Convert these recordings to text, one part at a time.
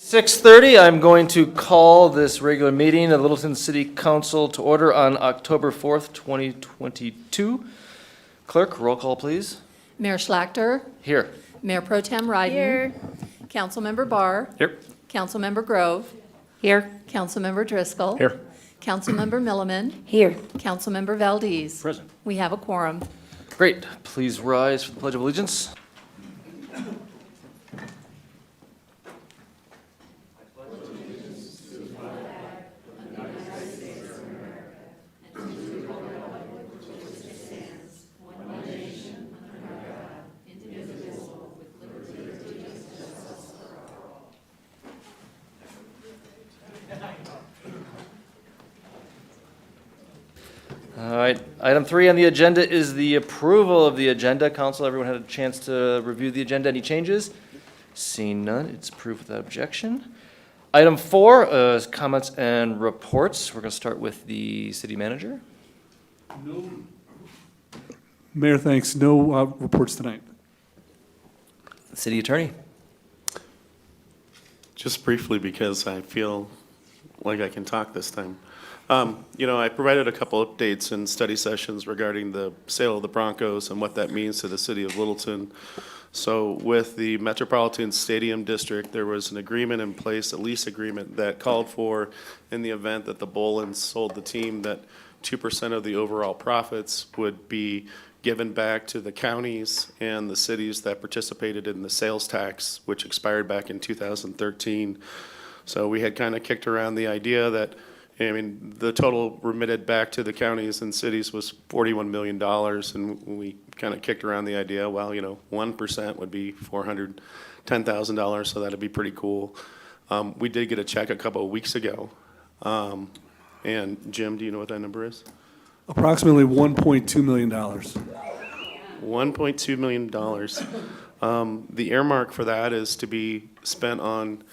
6:30, I'm going to call this regular meeting of Littleton City Council to order on October 4th, 2022. Clerk, roll call, please. Mayor Schlachter, Here. Mayor Pro Tem Ryden. Here. Councilmember Barr. Here. Councilmember Grove. Here. Councilmember Driscoll. Here. Councilmember Milliman. Here. Councilmember Valdez. Present. We have a quorum. Great. Please rise for the Pledge of Allegiance. All right, item 3 on the agenda is the approval of the agenda. Council, everyone had a chance to review the agenda. Any changes? Seeing none, it's approved without objection. Item 4 is comments and reports. We're going to start with the city manager. Mayor, thanks. No reports tonight. City attorney. Just briefly, because I feel like I can talk this time. I provided a couple updates and study sessions regarding the sale of the Broncos and what that means to the city of Littleton. So with the Metropolitan Stadium District, there was an agreement in place, a lease agreement that called for, in the event that the Bolins sold the team, that 2% of the overall profits would be given back to the counties and the cities that participated in the sales tax, which expired back in 2013. So we had kind of kicked around the idea that, the total remitted back to the counties and cities was $41 million, and we kind of kicked around the idea, well, 1% would be $410,000, so that'd be pretty cool. We did get a check a couple of weeks ago. And Jim, do you know what that number is? Approximately $1.2 million. $1.2 million. The earmark for that is to be spent on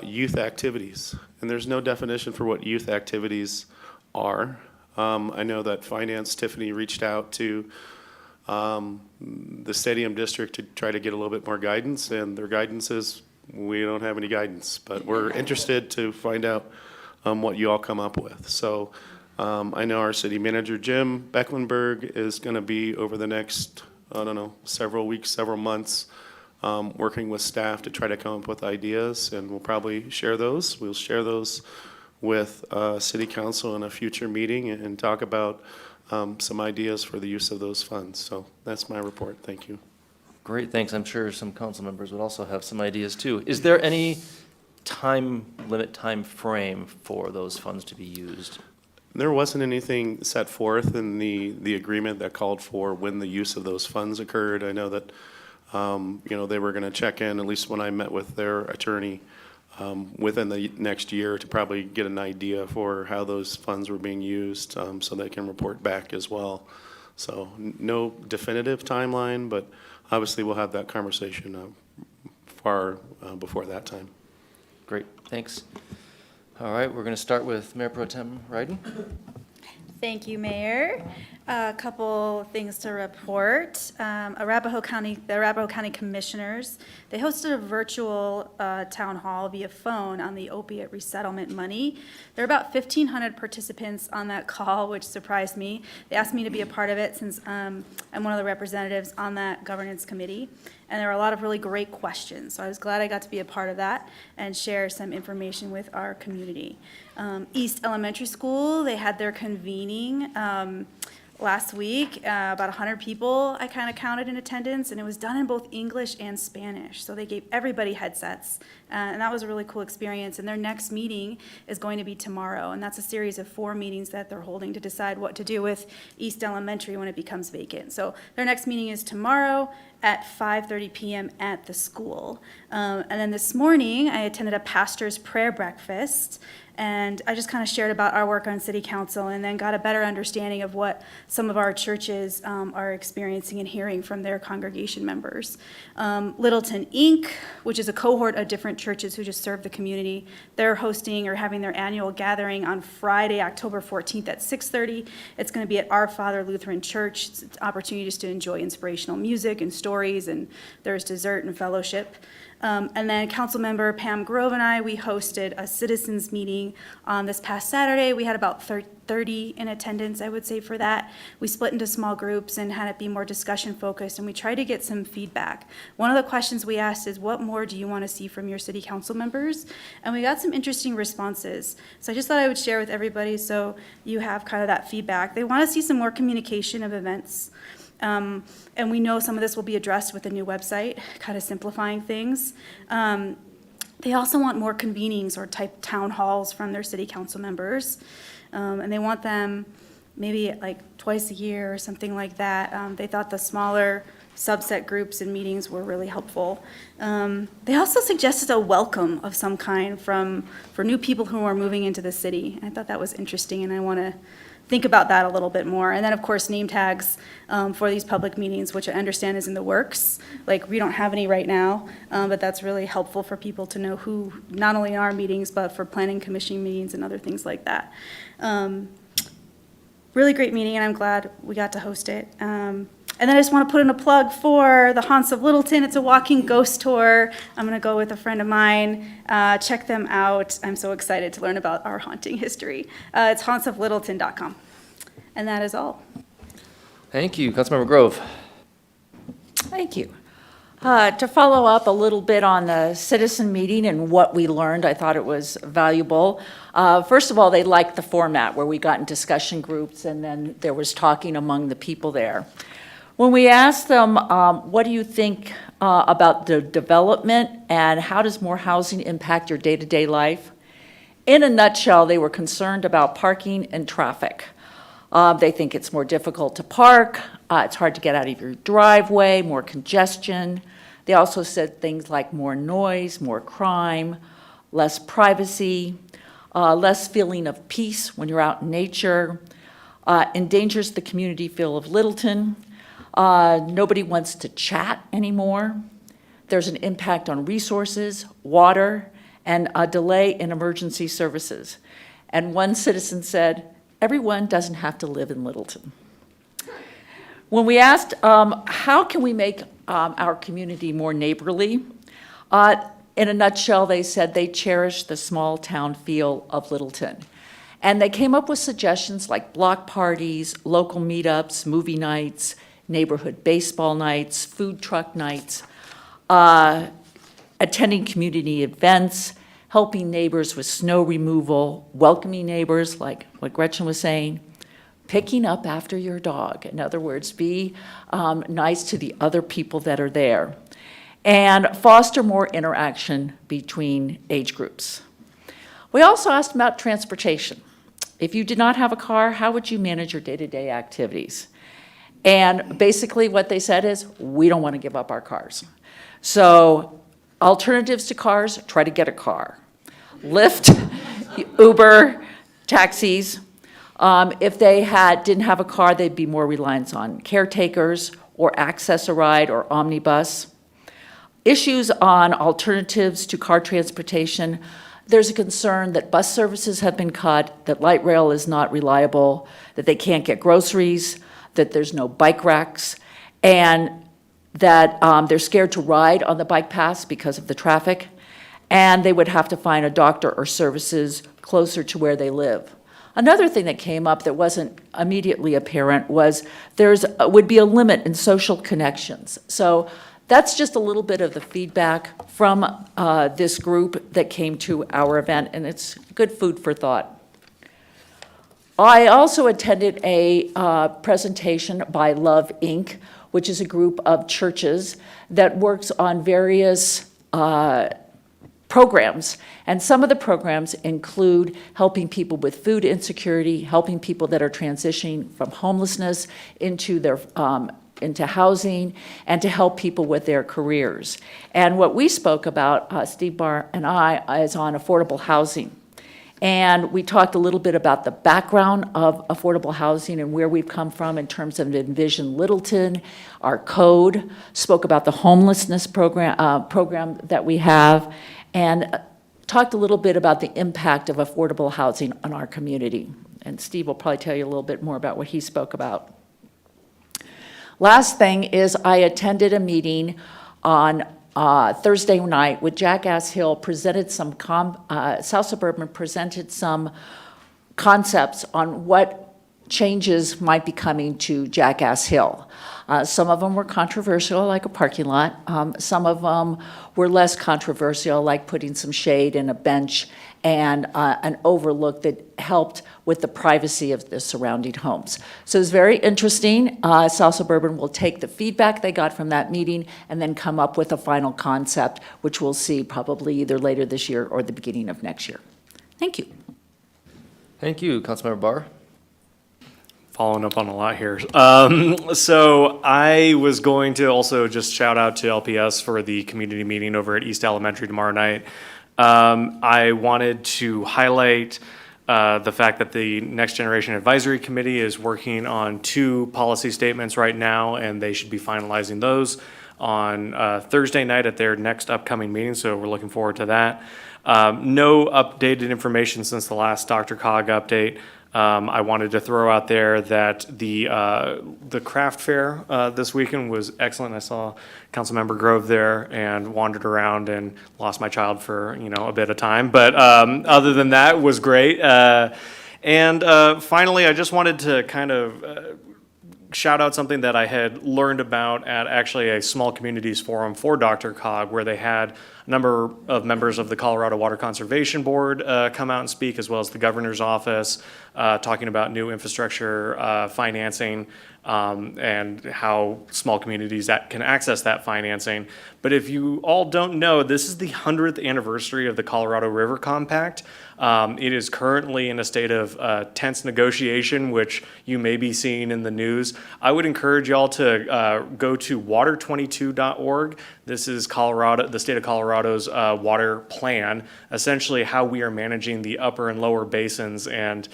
youth activities. And there's no definition for what youth activities are. I know that Finance, Tiffany, reached out to the Stadium District to try to get a little bit more guidance, and their guidance is, we don't have any guidance, but we're interested to find out what you all come up with. So I know our city manager, Jim Becklenberg, is going to be over the next, several weeks, several months, working with staff to try to come up with ideas, and we'll probably share those. We'll share those with City Council in a future meeting and talk about some ideas for the use of those funds. So that's my report. Thank you. Great, thanks. I'm sure some council members would also have some ideas too. Is there any time frame for those funds to be used? There wasn't anything set forth in the agreement that called for when the use of those funds occurred. I know that they were going to check in, at least when I met with their attorney, within the next year to probably get an idea for how those funds were being used, so they can report back as well. So no definitive timeline, but obviously we'll have that conversation far before that time. Great, thanks. All right, we're going to start with Mayor Pro Tem Ryden. Thank you, Mayor. A couple things to report. The Arapahoe County Commissioners, they hosted a virtual town hall via phone on the opiate resettlement money. There are about 1,500 participants on that call, which surprised me. They asked me to be a part of it since I'm one of the representatives on that governance committee. And there were a lot of really great questions. So I was glad I got to be a part of that and share some information with our community. East Elementary School, they had their convening last week. About 100 people I kind of counted in attendance, and it was done in both English and Spanish. So they gave everybody headsets, and that was a really cool experience. And their next meeting is going to be tomorrow, and that's a series of 4 meetings that they're holding to decide what to do with East Elementary when it becomes vacant. So their next meeting is tomorrow at 5:30 p.m. at the school. And then this morning, I attended a pastor's prayer breakfast, and I just kind of shared about our work on city council and then got a better understanding of what some of our churches are experiencing and hearing from their congregation members. Littleton Inc., which is a cohort of different churches who just serve the community, they're hosting or having their annual gathering on Friday, October 14th at 6:30. It's going to be at Our Father Lutheran Church. It's an opportunity just to enjoy inspirational music and stories, and there's dessert and fellowship. And then Councilmember Pam Grove and I, we hosted a citizens meeting this past Saturday. We had about 30 in attendance, I would say, for that. We split into small groups and had it be more discussion focused, and we tried to get some feedback. One of the questions we asked is, what more do you want to see from your city council members? And we got some interesting responses. So I just thought I would share with everybody so you have kind of that feedback. They want to see some more communication of events. And we know some of this will be addressed with the new website, kind of simplifying things. They also want more convenings or type town halls from their city council members. And they want them maybe like twice a year or something like that. They thought the smaller subset groups and meetings were really helpful. They also suggested a welcome of some kind for new people who are moving into the city. I thought that was interesting, and I want to think about that a little bit more. And then, of course, name tags for these public meetings, which I understand is in the works. Like, we don't have any right now, but that's really helpful for people to know who, not only in our meetings, but for planning commission meetings and other things like that. Really great meeting, and I'm glad we got to host it. And then I just want to put in a plug for the Haunts of Littleton. It's a walking ghost tour. I'm going to go with a friend of mine. Check them out. I'm so excited to learn about our haunting history. It's hauntsoflittleton.com. And that is all. Thank you. Councilmember Grove. Thank you. To follow up a little bit on the citizen meeting and what we learned, I thought it was valuable. First of all, they liked the format where we got in discussion groups and then there was talking among the people there. When we asked them, what do you think about the development and how does more housing impact your day-to-day life? In a nutshell, they were concerned about parking and traffic. They think it's more difficult to park, it's hard to get out of your driveway, more congestion. They also said things like more noise, more crime, less privacy, less feeling of peace when you're out in nature, endangers the community feel of Littleton. Nobody wants to chat anymore. There's an impact on resources, water, and a delay in emergency services. And one citizen said, everyone doesn't have to live in Littleton. When we asked, how can we make our community more neighborly? In a nutshell, they said they cherish the small town feel of Littleton. And they came up with suggestions like block parties, local meetups, movie nights, neighborhood baseball nights, food truck nights, attending community events, helping neighbors with snow removal, welcoming neighbors, like what Gretchen was saying, picking up after your dog. In other words, be nice to the other people that are there, and foster more interaction between age groups. We also asked about transportation. If you did not have a car, how would you manage your day-to-day activities? And basically what they said is, we don't want to give up our cars. So alternatives to cars, try to get a car. Lyft, Uber, taxis. If they didn't have a car, they'd be more reliant on caretakers or Access a Ride or Omnibus. Issues on alternatives to car transportation. There's a concern that bus services have been cut, that light rail is not reliable, that they can't get groceries, that there's no bike racks, and that they're scared to ride on the bike paths because of the traffic, and they would have to find a doctor or services closer to where they live. Another thing that came up that wasn't immediately apparent was would be a limit in social connections. So that's just a little bit of the feedback from this group that came to our event, and it's good food for thought. I also attended a presentation by Love, Inc., which is a group of churches that works on various programs. And some of the programs include helping people with food insecurity, helping people that are transitioning from homelessness into housing, and to help people with their careers. And what we spoke about, Steve Barr and I, is on affordable housing. And we talked a little bit about the background of affordable housing and where we've come from in terms of Envision Littleton, our code, spoke about the homelessness program that we have, and talked a little bit about the impact of affordable housing on our community. And Steve will probably tell you a little bit more about what he spoke about. Last thing is I attended a meeting on Thursday night with Jackass Hill presented South Suburban presented some concepts on what changes might be coming to Jackass Hill. Some of them were controversial, like a parking lot. Some of them were less controversial, like putting some shade and a bench and an overlook that helped with the privacy of the surrounding homes. So it's very interesting. South Suburban will take the feedback they got from that meeting and then come up with a final concept, which we'll see probably either later this year or the beginning of next year. Thank you. Thank you, Councilmember Barr. Following up on a lot here. So I was going to also just shout out to LPS for the community meeting over at East Elementary tomorrow night. I wanted to highlight the fact that the Next Generation Advisory Committee is working on 2 policy statements right now, and they should be finalizing those on Thursday night at their next upcoming meeting, so we're looking forward to that. No updated information since the last DRCOG update. I wanted to throw out there that the craft fair this weekend was excellent. I saw Councilmember Grove there and wandered around and lost my child for a bit of time. But other than that, it was great. And finally, I just wanted to kind of shout out something that I had learned about at actually a small communities forum for DRCOG, where they had a number of members of the Colorado Water Conservation Board come out and speak, as well as the governor's office, talking about new infrastructure financing and how small communities that can access that financing. But if you all don't know, this is the 100th anniversary of the Colorado River Compact. It is currently in a state of tense negotiation, which you may be seeing in the news. I would encourage y'all to go to water22.org. This is the state of Colorado's water plan, essentially how we are managing the upper and lower basins and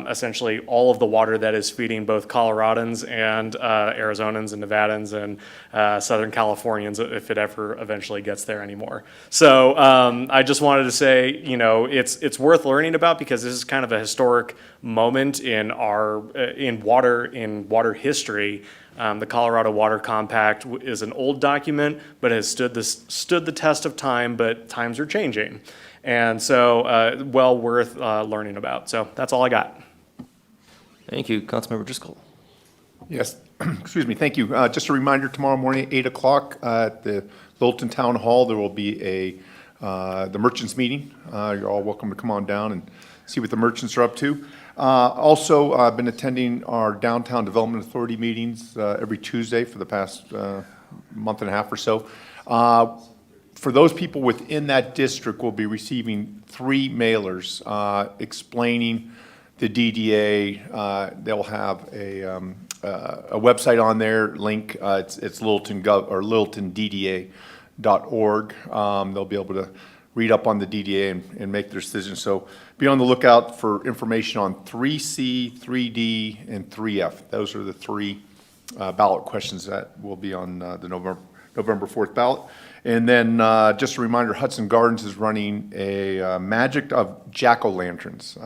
essentially all of the water that is feeding both Coloradans and Arizonans and Nevadans and Southern Californians, if it ever eventually gets there anymore. So I just wanted to say, it's worth learning about, because this is kind of a historic moment in water history. The Colorado Water Compact is an old document, but has stood the test of time, but times are changing. And so, well worth learning about. So that's all I got. Thank you, Councilmember Driscoll. Yes, excuse me, thank you. Just a reminder, tomorrow morning at 8 o'clock at the Littleton Town Hall, there will be the merchants meeting. You're all welcome to come on down and see what the merchants are up to. Also, I've been attending our Downtown Development Authority meetings every Tuesday for the past month and a half or so. For those people within that district, we'll be receiving 3 mailers explaining the DDA. They'll have a website on there, link. It's littletondda.org. They'll be able to read up on the DDA and make their decision. So be on the lookout for information on 3C, 3D, and 3F. Those are the 3 ballot questions that will be on the November 4th ballot. And then just a reminder, Hudson Gardens is running a magic of jack-o'-lanterns.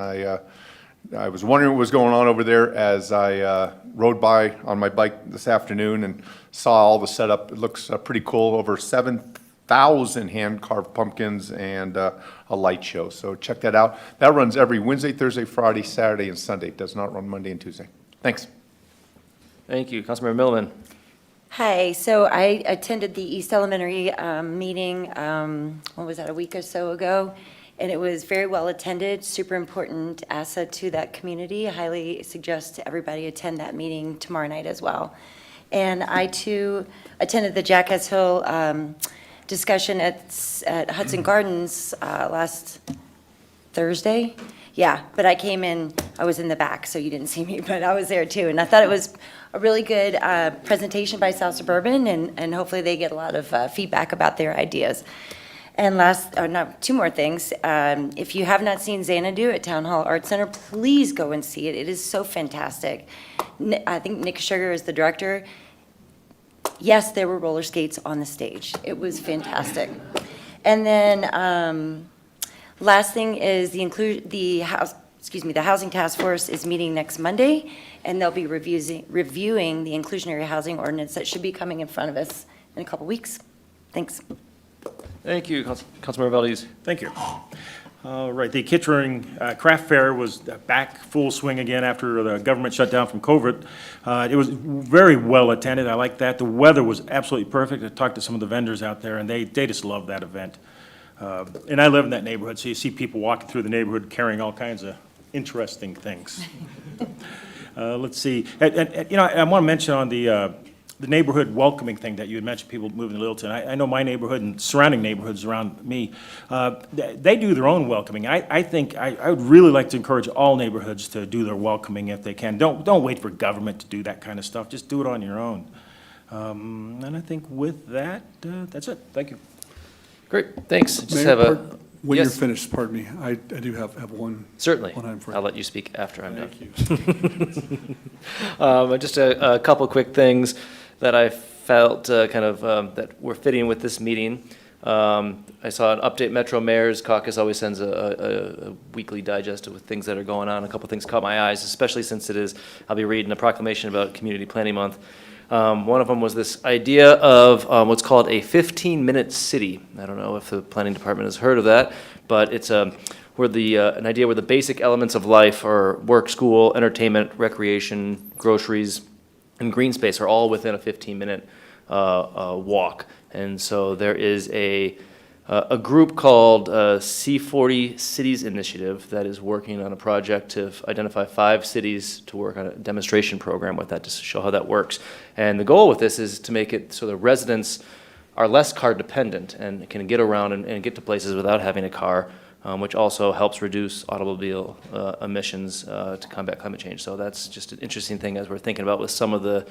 I was wondering what was going on over there as I rode by on my bike this afternoon and saw all the setup. It looks pretty cool. Over 7,000 hand-carved pumpkins and a light show. So check that out. That runs every Wednesday, Thursday, Friday, Saturday, and Sunday. It does not run Monday and Tuesday. Thanks. Thank you, Councilmember Milliman. Hi, so I attended the East Elementary meeting, what was that, a week or so ago? And it was very well attended, super important asset to that community. I highly suggest everybody attend that meeting tomorrow night as well. And I too attended the Jackass Hill discussion at Hudson Gardens last Thursday. Yeah, but I came in, I was in the back, so you didn't see me, but I was there too. And I thought it was a really good presentation by South Suburban, and hopefully they get a lot of feedback about their ideas. And two more things. If you have not seen Xanadu at Town Hall Art Center, please go and see it. It is so fantastic. I think Nick Sugar is the director. Yes, there were roller skates on the stage. It was fantastic. And then last thing is the Housing Task Force is meeting next Monday, and they'll be reviewing the inclusionary housing ordinance that should be coming in front of us in a couple weeks. Thanks. Thank you, Councilmember Valdez. Thank you. All right, the Kitchering Craft Fair was back full swing again after the government shut down from COVID. It was very well attended. I like that. The weather was absolutely perfect. I talked to some of the vendors out there, and they just loved that event. And I live in that neighborhood, so you see people walking through the neighborhood carrying all kinds of interesting things. Let's see. And, you know, I want to mention on the neighborhood welcoming thing that you had mentioned, people moving to Littleton. I know my neighborhood and surrounding neighborhoods around me, they do their own welcoming. I think I would really like to encourage all neighborhoods to do their welcoming if they can. Don't wait for government to do that kind of stuff. Just do it on your own. And I think with that, that's it. Thank you. Great, thanks. Just Mayor, have a, when you're yes, finished, pardon me, I do have one. certainly. One item for you. I'll let you speak after I'm done. Thank you. Just a couple quick things that I felt that were fitting with this meeting. I saw an update. Metro Mayor's Caucus always sends a weekly digest with things that are going on. A couple things caught my eyes, especially since I'll be reading a proclamation about Community Planning Month. One of them was this idea of what's called a 15-minute city. I don't know if the planning department has heard of that, but it's an idea where the basic elements of life are work, school, entertainment, recreation, groceries, and green space are all within a 15-minute walk. And so there is a group called C40 Cities Initiative that is working on a project to identify 5 cities to work on a demonstration program with that to show how that works. And the goal with this is to make it so the residents are less car dependent and can get around and get to places without having a car, which also helps reduce automobile emissions to combat climate change. So that's just an interesting thing as we're thinking about with some of the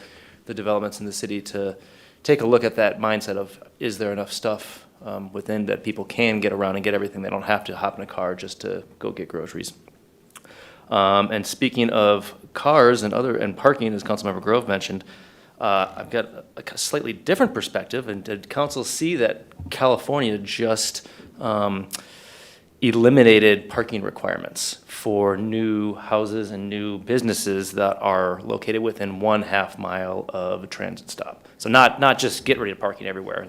developments in the city to take a look at that mindset of, is there enough stuff within that people can get around and get everything. They don't have to hop in a car just to go get groceries. And speaking of cars and parking, as Councilmember Grove mentioned, I've got a slightly different perspective. And did council see that California just eliminated parking requirements for new houses and new businesses that are located within 1/2 mile of a transit stop? So not just get rid of parking everywhere.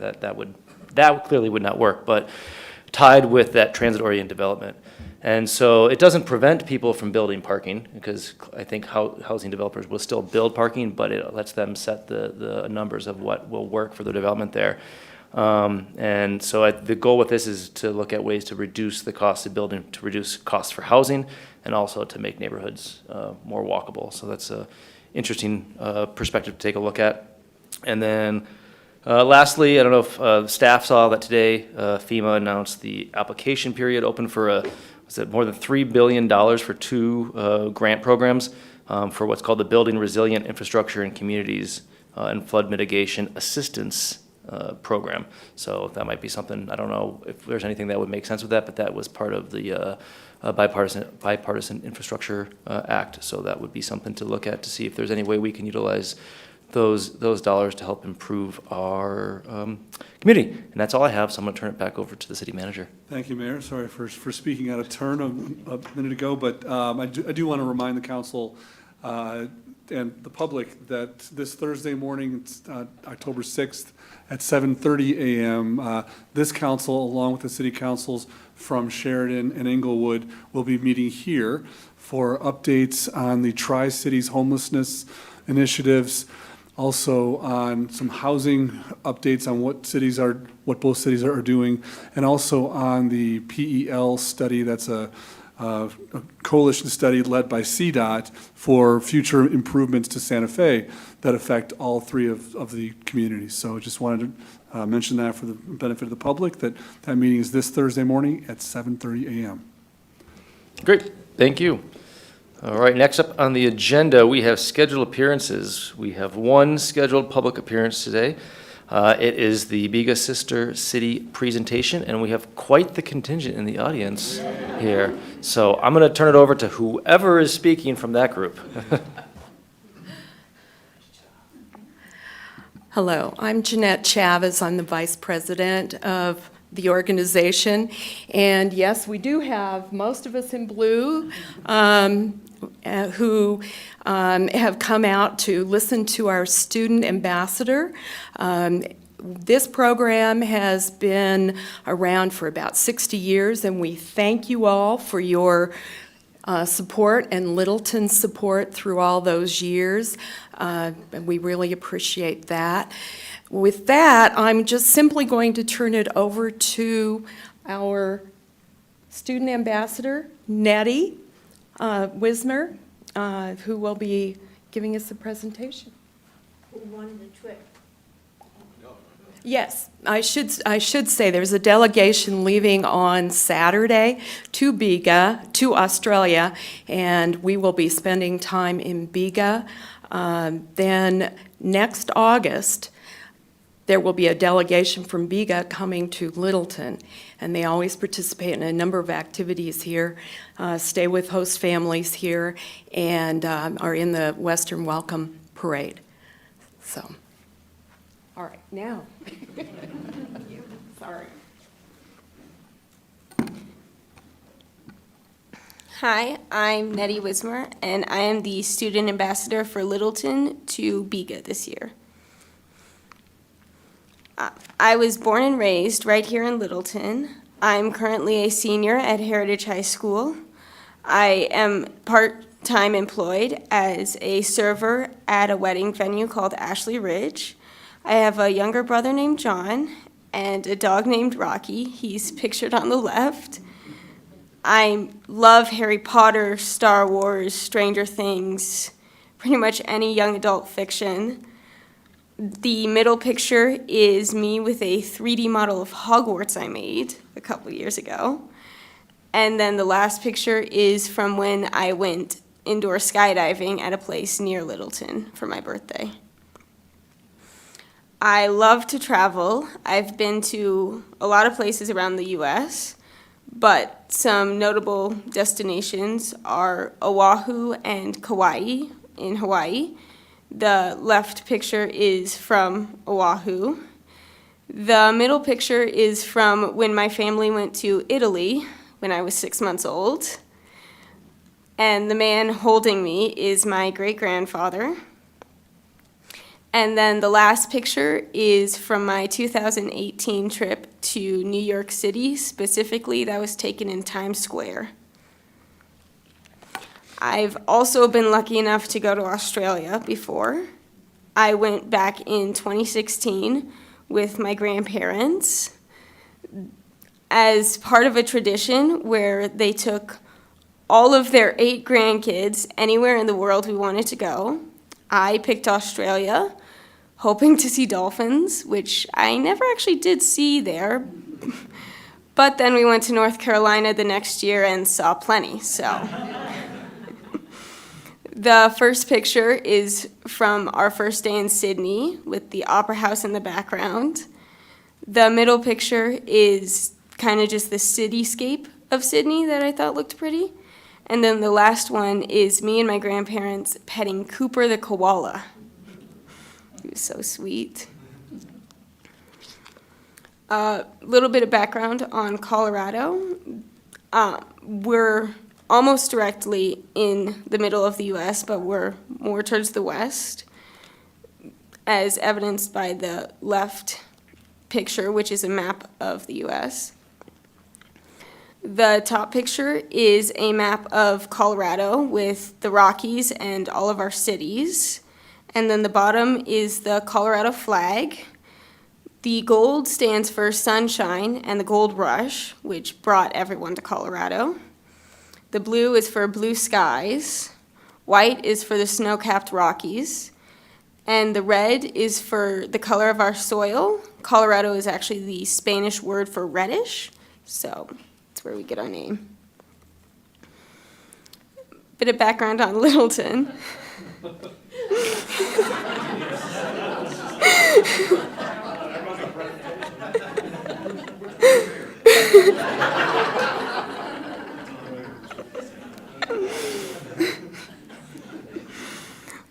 That clearly would not work, but tied with that transit-oriented development. And so it doesn't prevent people from building parking, because I think housing developers will still build parking, but it lets them set the numbers of what will work for the development there. And so the goal with this is to look at ways to reduce the cost of building, to reduce costs for housing, and also to make neighborhoods more walkable. So that's an interesting perspective to take a look at. And then lastly, I don't know if staff saw that today FEMA announced the application period open for more than $3 billion for 2 grant programs for what's called the Building Resilient Infrastructure in Communities and Flood Mitigation Assistance program. So that might be something, I don't know if there's anything that would make sense with that, but that was part of the bipartisan infrastructure act. So that would be something to look at to see if there's any way we can utilize those dollars to help improve our community. And that's all I have, so I'm going to turn it back over to the city manager. Thank you, Mayor. Sorry for speaking out of turn a minute ago, but I do want to remind the council and the public that this Thursday morning, it's, October 6th at 7:30 a.m., this council, along with the city councils from Sheridan and Englewood, will be meeting here for updates on the Tri-Cities homelessness initiatives, also on some housing updates on what both cities are doing, and also on the PEL study. That's a coalition study led by CDOT for future improvements to Santa Fe that affect all 3 of the communities. So just wanted to mention that for the benefit of the public, that meeting is this Thursday morning at 7:30 a.m. Great, thank you. All right, next up on the agenda, we have scheduled appearances. We have 1 scheduled public appearance today. It is the Biga Sister City presentation, and we have quite the contingent in the audience here. So I'm going to turn it over to whoever is speaking from that group. Hello, I'm Jeanette Chavez. I'm the vice president of the organization. And yes, we do have most of us in blue who have come out to listen to our student ambassador. This program has been around for about 60 years, and we thank you all for your support and Littleton's support through all those years. And we really appreciate that. With that, I'm just simply going to turn it over to our student ambassador, Nettie Wismer, who will be giving us a presentation. Who won the trip? Yes, I should say there's a delegation leaving on Saturday to Bega, to Australia, and we will be spending time in Bega. Then next August, there will be a delegation from Bega coming to Littleton, and they always participate in a number of activities here, stay with host families here, and are in the Western Welcome Parade. So, all right, now. Sorry. Hi, I'm Nettie Wismer, and I am the student ambassador for Littleton to Bega this year. I was born and raised right here in Littleton. I'm currently a senior at Heritage High School. I am part-time employed as a server at a wedding venue called Ashley Ridge. I have a younger brother named John and a dog named Rocky. He's pictured on the left. I love Harry Potter, Star Wars, Stranger Things, pretty much any young adult fiction. The middle picture is me with a 3D model of Hogwarts I made a couple years ago. And then the last picture is from when I went indoor skydiving at a place near Littleton for my birthday. I love to travel. I've been to a lot of places around the U.S., but some notable destinations are Oahu and Kauai in Hawaii. The left picture is from Oahu. The middle picture is from when my family went to Italy when I was 6 months old. And the man holding me is my great-grandfather. And then the last picture is from my 2018 trip to New York City. Specifically, that was taken in Times Square. I've also been lucky enough to go to Australia before. I went back in 2016 with my grandparents as part of a tradition where they took all of their 8 grandkids anywhere in the world we wanted to go. I picked Australia, hoping to see dolphins, which I never actually did see there. But then we went to North Carolina the next year and saw plenty, so. The first picture is from our first day in Sydney with the Opera House in the background. The middle picture is kind of just the cityscape of Sydney that I thought looked pretty. And then the last one is me and my grandparents petting Cooper the koala. He was so sweet. A little bit of background on Colorado. We're almost directly in the middle of the U.S., but we're more towards the west, as evidenced by the left picture, which is a map of the U.S. The top picture is a map of Colorado with the Rockies and all of our cities. And then the bottom is the Colorado flag. The gold stands for sunshine and the gold rush, which brought everyone to Colorado. The blue is for blue skies. White is for the snow-capped Rockies. And the red is for the color of our soil. Colorado is actually the Spanish word for reddish, so that's where we get our name. Bit of background on Littleton.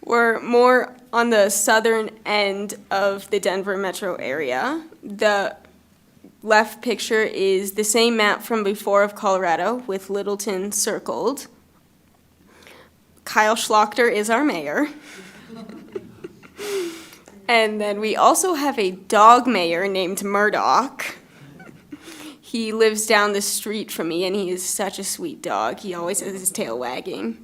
We're more on the southern end of the Denver metro area. The left picture is the same map from before of Colorado with Littleton circled. Kyle Schlachter is our mayor. And then we also have a dog mayor named Murdoch. He lives down the street from me, and he is such a sweet dog. He always has his tail wagging.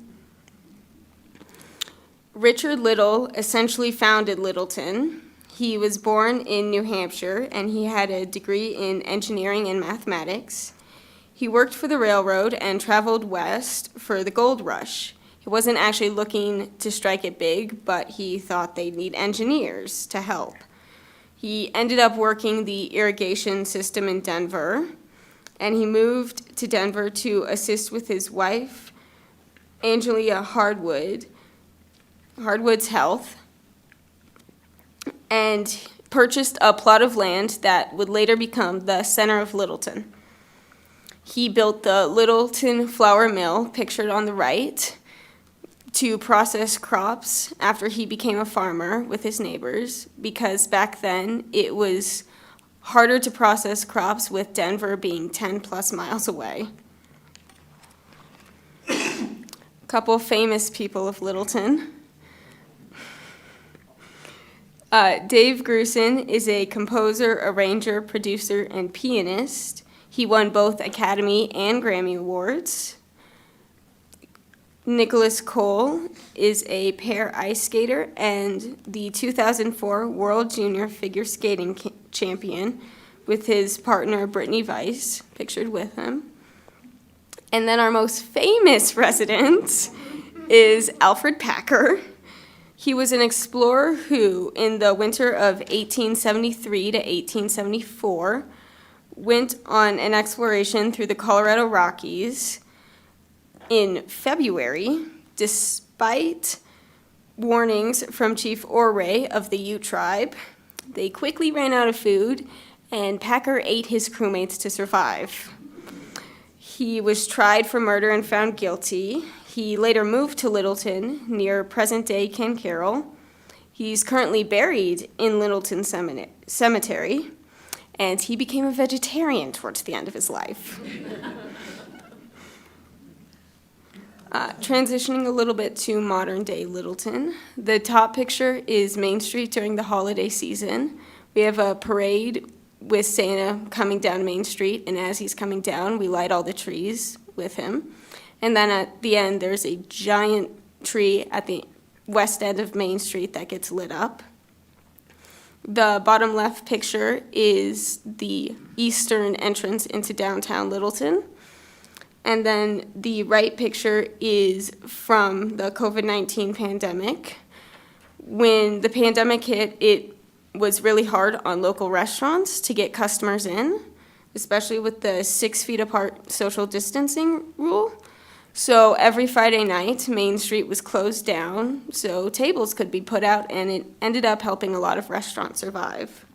Richard Little essentially founded Littleton. He was born in New Hampshire, and he had a degree in engineering and mathematics. He worked for the railroad and traveled west for the gold rush. He wasn't actually looking to strike it big, but he thought they'd need engineers to help. He ended up working the irrigation system in Denver, and he moved to Denver to assist with his wife, Angelia Hardwood's health, and purchased a plot of land that would later become the center of Littleton. He built the Littleton Flour Mill, pictured on the right, to process crops after he became a farmer with his neighbors, because back then it was harder to process crops with Denver being 10+ miles away. A couple famous people of Littleton. Dave Grusin is a composer, arranger, producer, and pianist. He won both Academy and Grammy Awards. Nicholas Cole is a pair ice skater and the 2004 World Junior Figure Skating Champion with his partner Brittany Weiss, pictured with him. And then our most famous resident is Alfred Packer. He was an explorer who, in the winter of 1873 to 1874, went on an exploration through the Colorado Rockies. In February, despite warnings from Chief Ouray of the Ute tribe, they quickly ran out of food, and Packer ate his crewmates to survive. He was tried for murder and found guilty. He later moved to Littleton, near present-day Ken Carroll. He's currently buried in Littleton Cemetery, and he became a vegetarian towards the end of his life. Transitioning a little bit to modern-day Littleton, the top picture is Main Street during the holiday season. We have a parade with Santa coming down Main Street, and as he's coming down, we light all the trees with him. And then at the end, there's a giant tree at the west end of Main Street that gets lit up. The bottom left picture is the eastern entrance into downtown Littleton. And then the right picture is from the COVID-19 pandemic. When the pandemic hit, it was really hard on local restaurants to get customers in, especially with the 6 feet apart social distancing rule. So every Friday night, Main Street was closed down so tables could be put out, and it ended up helping a lot of restaurants survive.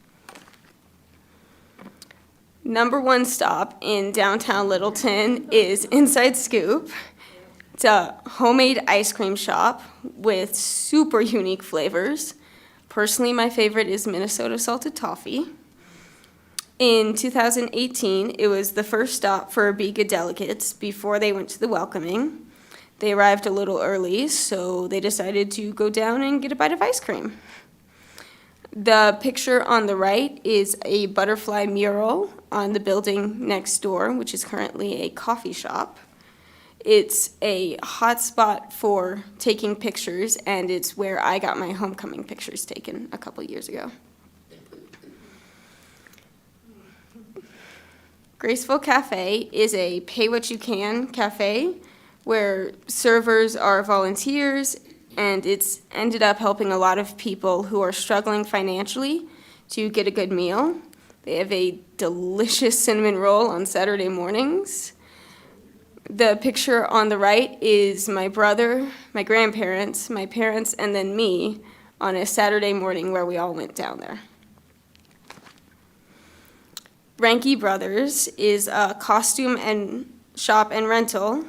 Number one stop in downtown Littleton is Inside Scoop. It's a homemade ice cream shop with super unique flavors. Personally, my favorite is Minnesota Salted Toffee. In 2018, it was the first stop for BEGA delegates before they went to the welcoming. They arrived a little early, so they decided to go down and get a bite of ice cream. The picture on the right is a butterfly mural on the building next door, which is currently a coffee shop. It's a hot spot for taking pictures, and it's where I got my homecoming pictures taken a couple years ago. Graceful Cafe is a pay-what-you-can cafe where servers are volunteers, and it's ended up helping a lot of people who are struggling financially to get a good meal. They have a delicious cinnamon roll on Saturday mornings. The picture on the right is my brother, my grandparents, my parents, and then me on a Saturday morning where we all went down there. Ranke Brothers is a costume and shop and rental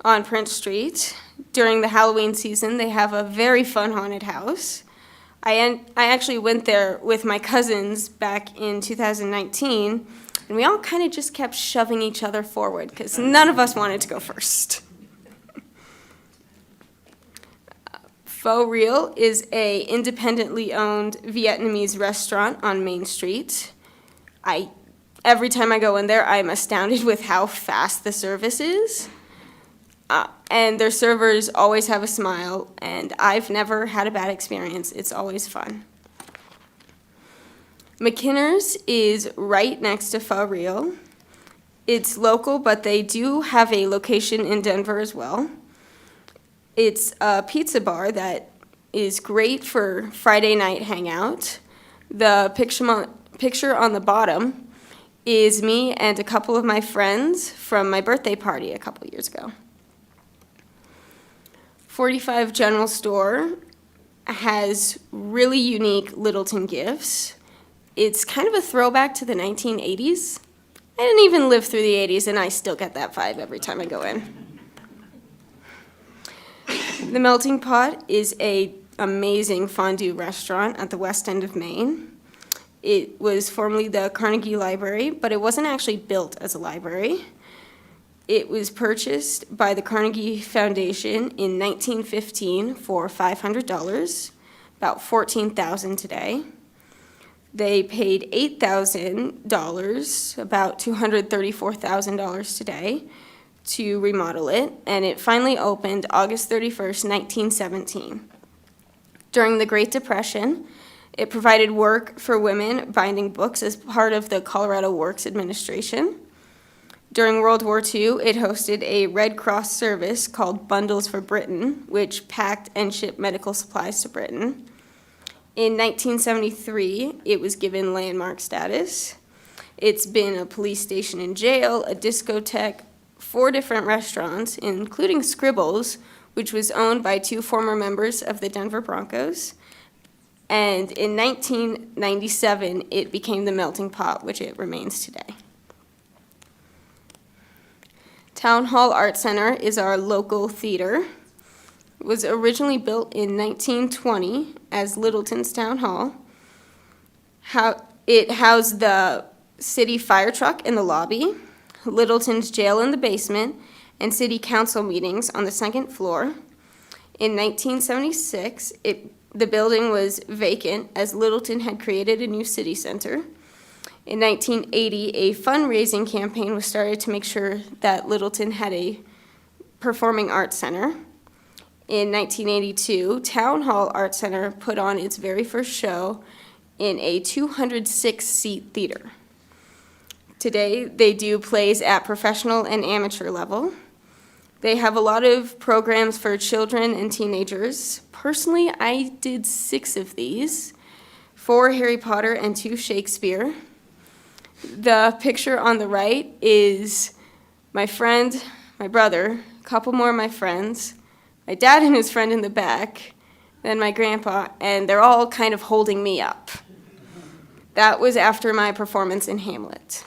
on Prince Street. During the Halloween season, they have a very fun haunted house. I actually went there with my cousins back in 2019, and we all kind of just kept shoving each other forward because none of us wanted to go first. Pho Real is a independently owned Vietnamese restaurant on Main Street. Every time I go in there, I'm astounded with how fast the service is. And their servers always have a smile, and I've never had a bad experience. It's always fun. McKinner's is right next to Pho Real. It's local, but they do have a location in Denver as well. It's a pizza bar that is great for Friday night hangout. The picture on the bottom is me and a couple of my friends from my birthday party a couple years ago. 45 General Store has really unique Littleton gifts. It's kind of a throwback to the 1980s. I didn't even live through the 80s, and I still get that vibe every time I go in. The Melting Pot is an amazing fondue restaurant at the west end of Maine. It was formerly the Carnegie Library, but it wasn't actually built as a library. It was purchased by the Carnegie Foundation in 1915 for $500, about $14,000 today. They paid $8,000, about $234,000 today, to remodel it, and it finally opened August 31st, 1917. During the Great Depression, it provided work for women binding books as part of the Colorado Works Administration. During World War II, it hosted a Red Cross service called Bundles for Britain, which packed and shipped medical supplies to Britain. In 1973, it was given landmark status. It's been a police station and jail, a discotheque, 4 different restaurants, including Scribbles, which was owned by 2 former members of the Denver Broncos. And in 1997, it became the Melting Pot, which it remains today. Town Hall Art Center is our local theater. It was originally built in 1920 as Littleton's Town Hall. It housed the city fire truck in the lobby, Littleton's jail in the basement, and city council meetings on the 2nd floor. In 1976, the building was vacant as Littleton had created a new city center. In 1980, a fundraising campaign was started to make sure that Littleton had a performing arts center. In 1982, Town Hall Art Center put on its very first show in a 206-seat theater. Today, they do plays at professional and amateur level. They have a lot of programs for children and teenagers. Personally, I did 6 of these, 4 Harry Potter and 2 Shakespeare. The picture on the right is my friend, my brother, a couple more of my friends, my dad and his friend in the back, then my grandpa, and they're all kind of holding me up. That was after my performance in Hamlet.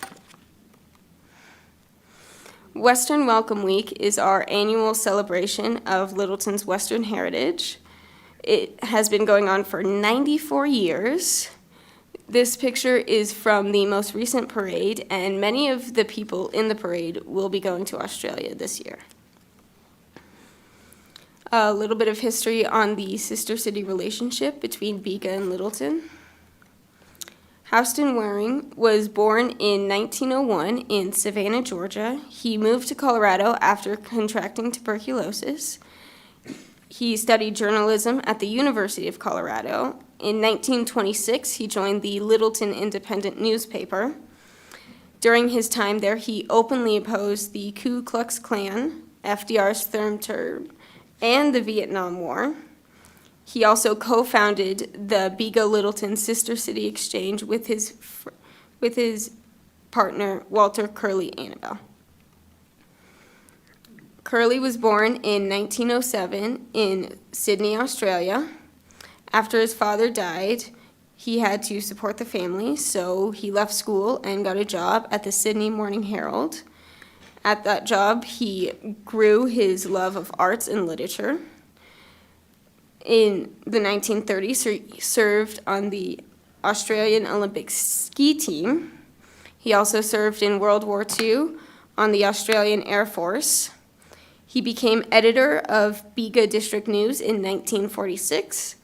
Western Welcome Week is our annual celebration of Littleton's Western heritage. It has been going on for 94 years. This picture is from the most recent parade, and many of the people in the parade will be going to Australia this year. A little bit of history on the sister city relationship between Bega and Littleton. Houston Waring was born in 1901 in Savannah, Georgia. He moved to Colorado after contracting tuberculosis. He studied journalism at the University of Colorado. In 1926, he joined the Littleton Independent newspaper. During his time there, he openly opposed the Ku Klux Klan, FDR's third term, and the Vietnam War. He also co-founded the Bega-Littleton Sister City Exchange with his partner, Walter Curley Annabelle. Curley was born in 1907 in Sydney, Australia. After his father died, he had to support the family, so he left school and got a job at the Sydney Morning Herald. At that job, he grew his love of arts and literature. In the 1930s, he served on the Australian Olympic ski team. He also served in World War II on the Australian Air Force. He became editor of Bega District News in 1946.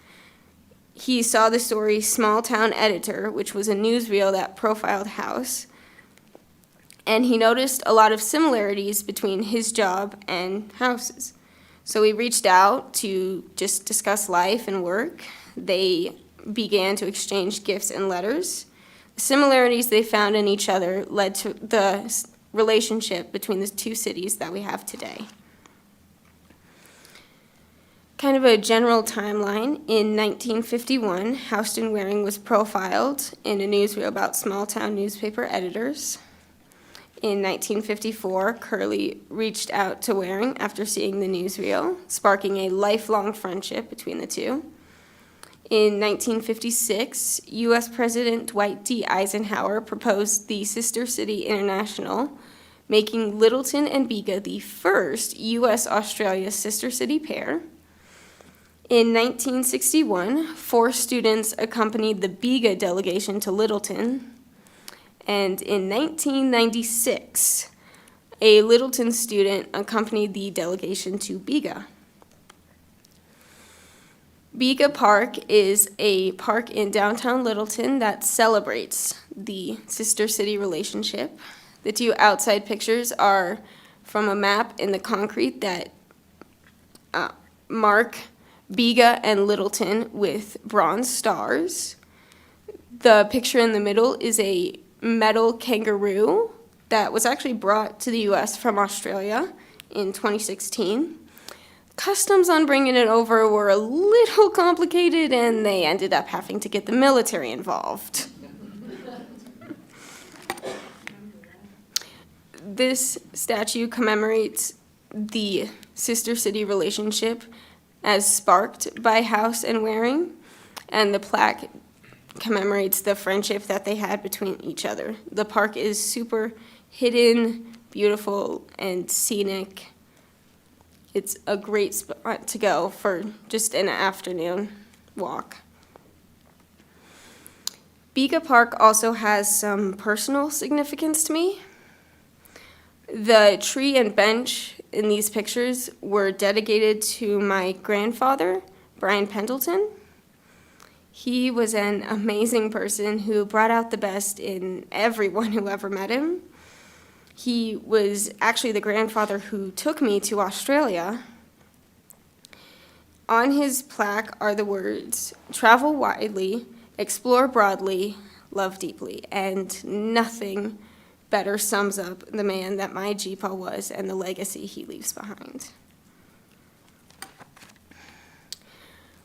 He saw the story Small Town Editor, which was a newsreel that profiled House, and he noticed a lot of similarities between his job and House's. So he reached out to just discuss life and work. They began to exchange gifts and letters. The similarities they found in each other led to the relationship between the two cities that we have today. Kind of a general timeline, in 1951, Houston Waring was profiled in a newsreel about small-town newspaper editors. In 1954, Curley reached out to Waring after seeing the newsreel, sparking a lifelong friendship between the two. In 1956, U.S. President Dwight D. Eisenhower proposed the Sister City International, making Littleton and Bega the first U.S.-Australia sister city pair. In 1961, 4 students accompanied the Bega delegation to Littleton. And in 1996, a Littleton student accompanied the delegation to Bega. Bega Park is a park in downtown Littleton that celebrates the sister city relationship. The 2 outside pictures are from a map in the concrete that mark Bega and Littleton with bronze stars. The picture in the middle is a metal kangaroo that was actually brought to the U.S. from Australia in 2016. Customs on bringing it over were a little complicated, and they ended up having to get the military involved. This statue commemorates the sister city relationship as sparked by House and Waring, and the plaque commemorates the friendship that they had between each other. The park is super hidden, beautiful, and scenic. It's a great spot to go for just an afternoon walk. Bega Park also has some personal significance to me. The tree and bench in these pictures were dedicated to my grandfather, Brian Pendleton. He was an amazing person who brought out the best in everyone who ever met him. He was actually the grandfather who took me to Australia. On his plaque are the words, "Travel widely, explore broadly, love deeply," and nothing better sums up the man that my G-Pa was and the legacy he leaves behind.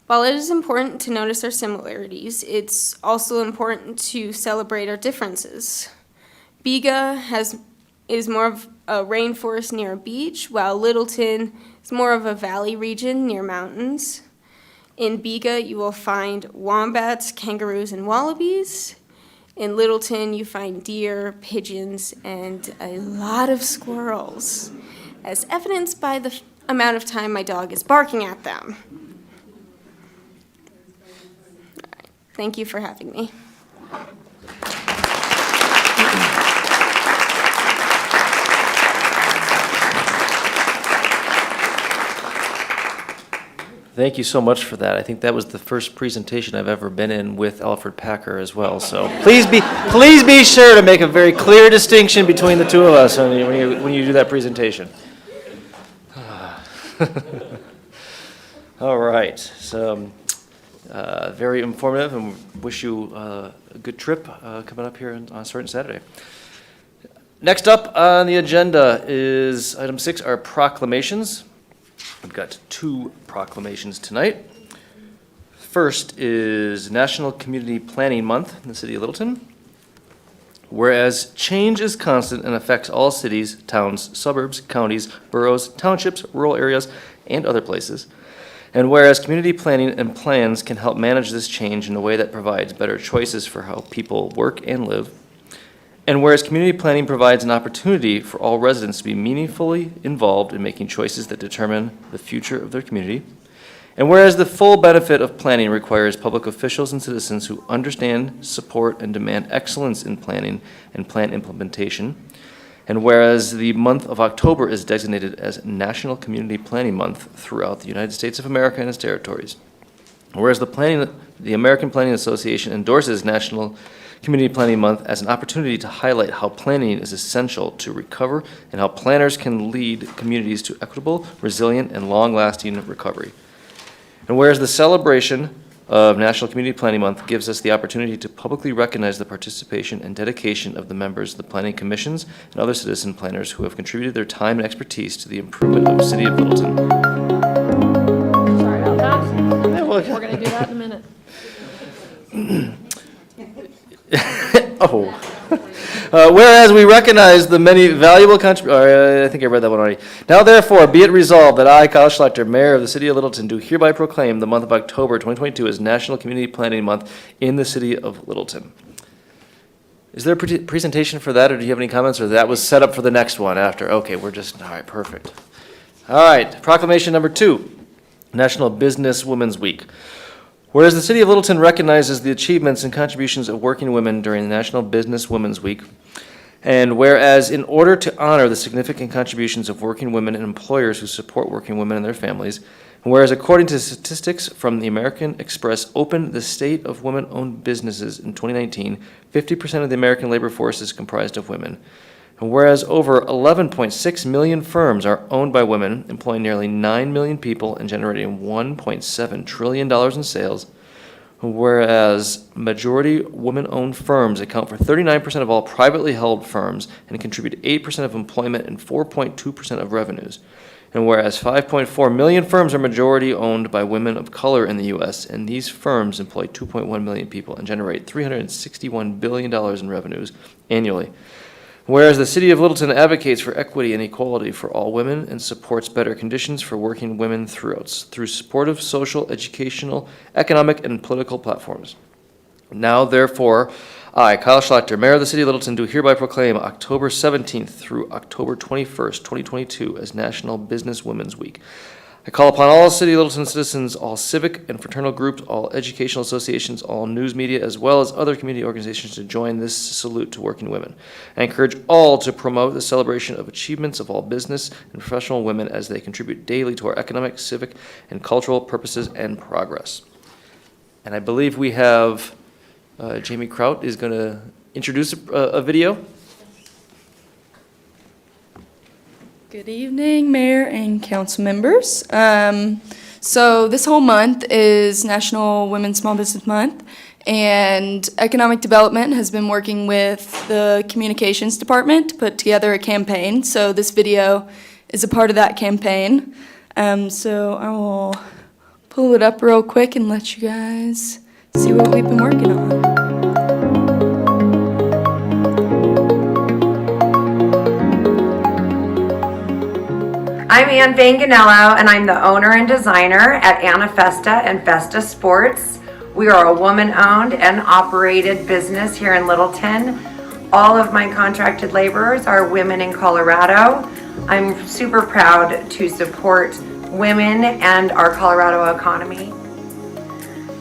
While it is important to notice our similarities, it's also important to celebrate our differences. Bega is more of a rainforest near a beach, while Littleton is more of a valley region near mountains. In Bega, you will find wombats, kangaroos, and wallabies. In Littleton, you find deer, pigeons, and a lot of squirrels, as evidenced by the amount of time my dog is barking at them. All right. Thank you for having me. Thank you so much for that. I think that was the first presentation I've ever been in with Alfred Packer as well. So please be sure to make a very clear distinction between the two of us when you do that presentation. All right. So very informative, and wish you a good trip coming up here on certain Saturday. Next up on the agenda is item 6, our proclamations. We've got 2 proclamations tonight. First is National Community Planning Month in the city of Littleton. Whereas change is constant and affects all cities, towns, suburbs, counties, boroughs, townships, rural areas, and other places. And whereas community planning and plans can help manage this change in a way that provides better choices for how people work and live. And whereas community planning provides an opportunity for all residents to be meaningfully involved in making choices that determine the future of their community. And whereas the full benefit of planning requires public officials and citizens who understand, support, and demand excellence in planning and plan implementation. And whereas the month of October is designated as National Community Planning Month throughout the United States of America and its territories. Whereas the American Planning Association endorses National Community Planning Month as an opportunity to highlight how planning is essential to recover and how planners can lead communities to equitable, resilient, and long-lasting recovery. And whereas the celebration of National Community Planning Month gives us the opportunity to publicly recognize the participation and dedication of the members of the planning commissions and other citizen planners who have contributed their time and expertise to the improvement of the city of Littleton. Sorry about that. We're going to do that in a minute. Oh. Whereas we recognize the many valuable I think I read that one already. Now therefore, be it resolved that I, Kyle Schlechter, Mayor of the City of Littleton, do hereby proclaim the month of October 2022 as National Community Planning Month in the City of Littleton. Is there a presentation for that, or do you have any comments, or that was set up for the next one after? Okay, all right, perfect. All right, proclamation number 2, National Business Women's Week. Whereas the City of Littleton recognizes the achievements and contributions of working women during the National Business Women's Week, and whereas in order to honor the significant contributions of working women and employers who support working women and their families, and whereas according to statistics from the American Express opened the State of Women-Owned Businesses in 2019, 50% of the American labor force is comprised of women. And whereas over 11.6 million firms are owned by women, employing nearly 9 million people and generating $1.7 trillion in sales, whereas majority women-owned firms account for 39% of all privately held firms and contribute 8% of employment and 4.2% of revenues, and whereas 5.4 million firms are majority owned by women of color in the U.S., and these firms employ 2.1 million people and generate $361 billion in revenues annually. Whereas the City of Littleton advocates for equity and equality for all women and supports better conditions for working women through supportive social, educational, economic, and political platforms. Now, therefore, I, Kyle Schlechter, Mayor of the City of Littleton, do hereby proclaim October 17th through October 21st, 2022 as National Business Women's Week. I call upon all City of Littleton citizens, all civic and fraternal groups, all educational associations, all news media, as well as other community organizations to join this salute to working women. I encourage all to promote the celebration of achievements of all business and professional women as they contribute daily to our economic, civic, and cultural purposes and progress. And I believe we have Jamie Kraut is going to introduce a video. Good evening, Mayor and council members. So this whole month is National Women's Small Business Month, and Economic Development has been working with the Communications Department to put together a campaign. So this video is a part of that campaign. So I will pull it up real quick and let you guys see what we've been working on. I'm Ann Vanganello, and I'm the owner and designer at Anna Festa and Festa Sports. We are a woman-owned and operated business here in Littleton. All of my contracted laborers are women in Colorado. I'm super proud to support women and our Colorado economy.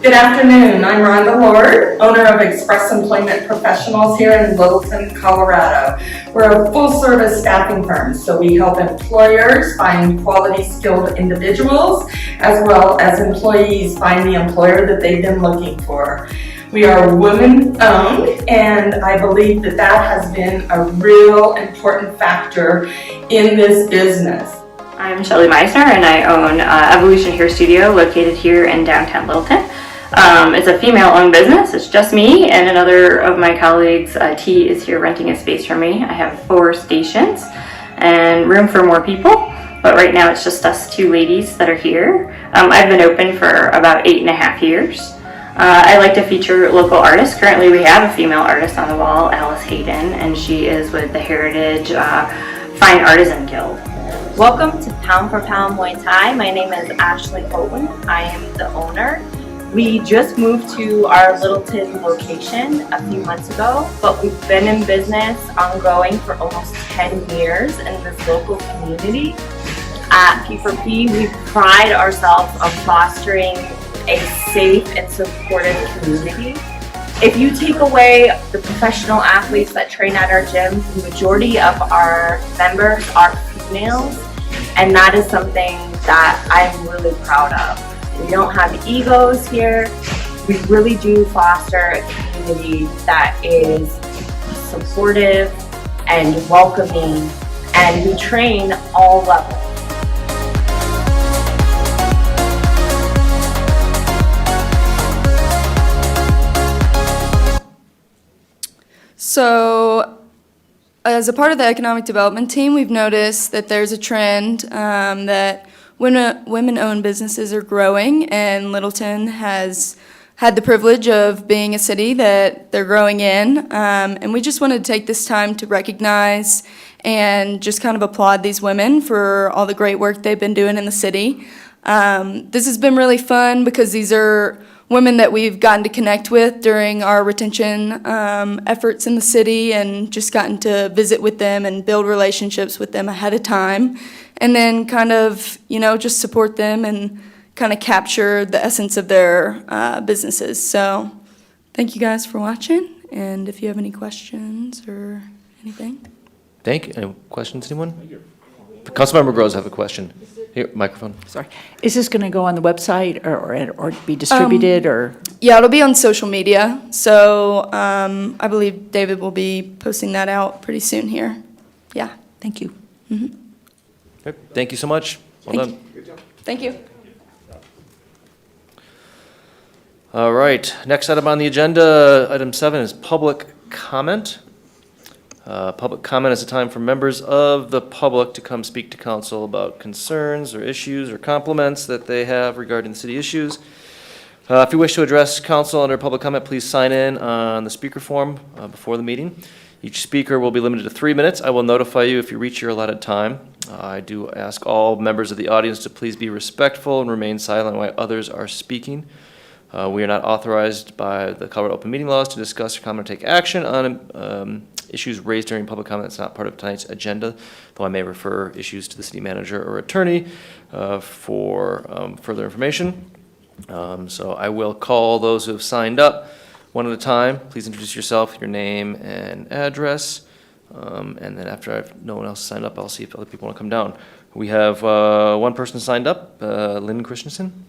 Good afternoon, I'm Rhonda Lord, owner of Express Employment Professionals here in Littleton, Colorado. We're a full-service staffing firm, so we help employers find quality skilled individuals, as well as employees find the employer that they've been looking for. We are women-owned, and I believe that that has been a real important factor in this business. I'm Shelly Meisner, and I own Evolution Hair Studio located here in downtown Littleton. It's a female-owned business. It's just me and another of my colleagues. T is here renting a space from me. I have 4 stations and room for more people, but right now it's just us 2 ladies that are here. I've been open for about 8.5 years. I like to feature local artists. Currently we have a female artist on the wall, Alice Hayden, and she is with the Heritage Fine Artisan Guild. Welcome to Pound for Pound Muay Thai. My name is Ashley Houghton. I am the owner. We just moved to our Littleton location a few months ago, but we've been in business ongoing for almost 10 years in this local community. At P4P, we pride ourselves on fostering a safe and supportive community. If you take away the professional athletes that train at our gyms, the majority of our members are females, and that is something that I'm really proud of. We don't have egos here. We really do foster a community that is supportive and welcoming, and we train all levels. So, as a part of the economic development team, we've noticed that there's a trend that women-owned businesses are growing, and Littleton has had the privilege of being a city that they're growing in. And we just wanted to take this time to recognize and just kind of applaud these women for all the great work they've been doing in the city. This has been really fun because these are women that we've gotten to connect with during our retention efforts in the city, and just gotten to visit with them and build relationships with them ahead of time, and then kind of, just support them and kind of capture the essence of their businesses. So thank you guys for watching, and if you have any questions or anything. Thank you. Any questions, anyone? Councilmember Groves have a question. Here, microphone. Sorry. Is this going to go on the website or be distributed or? Yeah, it'll be on social media. So I believe David will be posting that out pretty soon here. Yeah. Thank you. Okay, thank you so much. Well done. Thank you. All right, next item on the agenda, item 7 is public comment. Public comment is a time for members of the public to come speak to council about concerns or issues or compliments that they have regarding the city issues. If you wish to address council under public comment, please sign in on the speaker form before the meeting. Each speaker will be limited to 3 minutes. I will notify you if you reach your allotted time. I do ask all members of the audience to please be respectful and remain silent while others are speaking. We are not authorized by the Colorado Open Meeting Laws to discuss or comment or take action on issues raised during public comment. It's not part of tonight's agenda, though I may refer issues to the city manager or attorney for further information. So I will call those who have signed up one at a time. Please introduce yourself, your name and address. And then after no one else signed up, I'll see if other people want to come down. We have one person signed up, Lynn Christensen.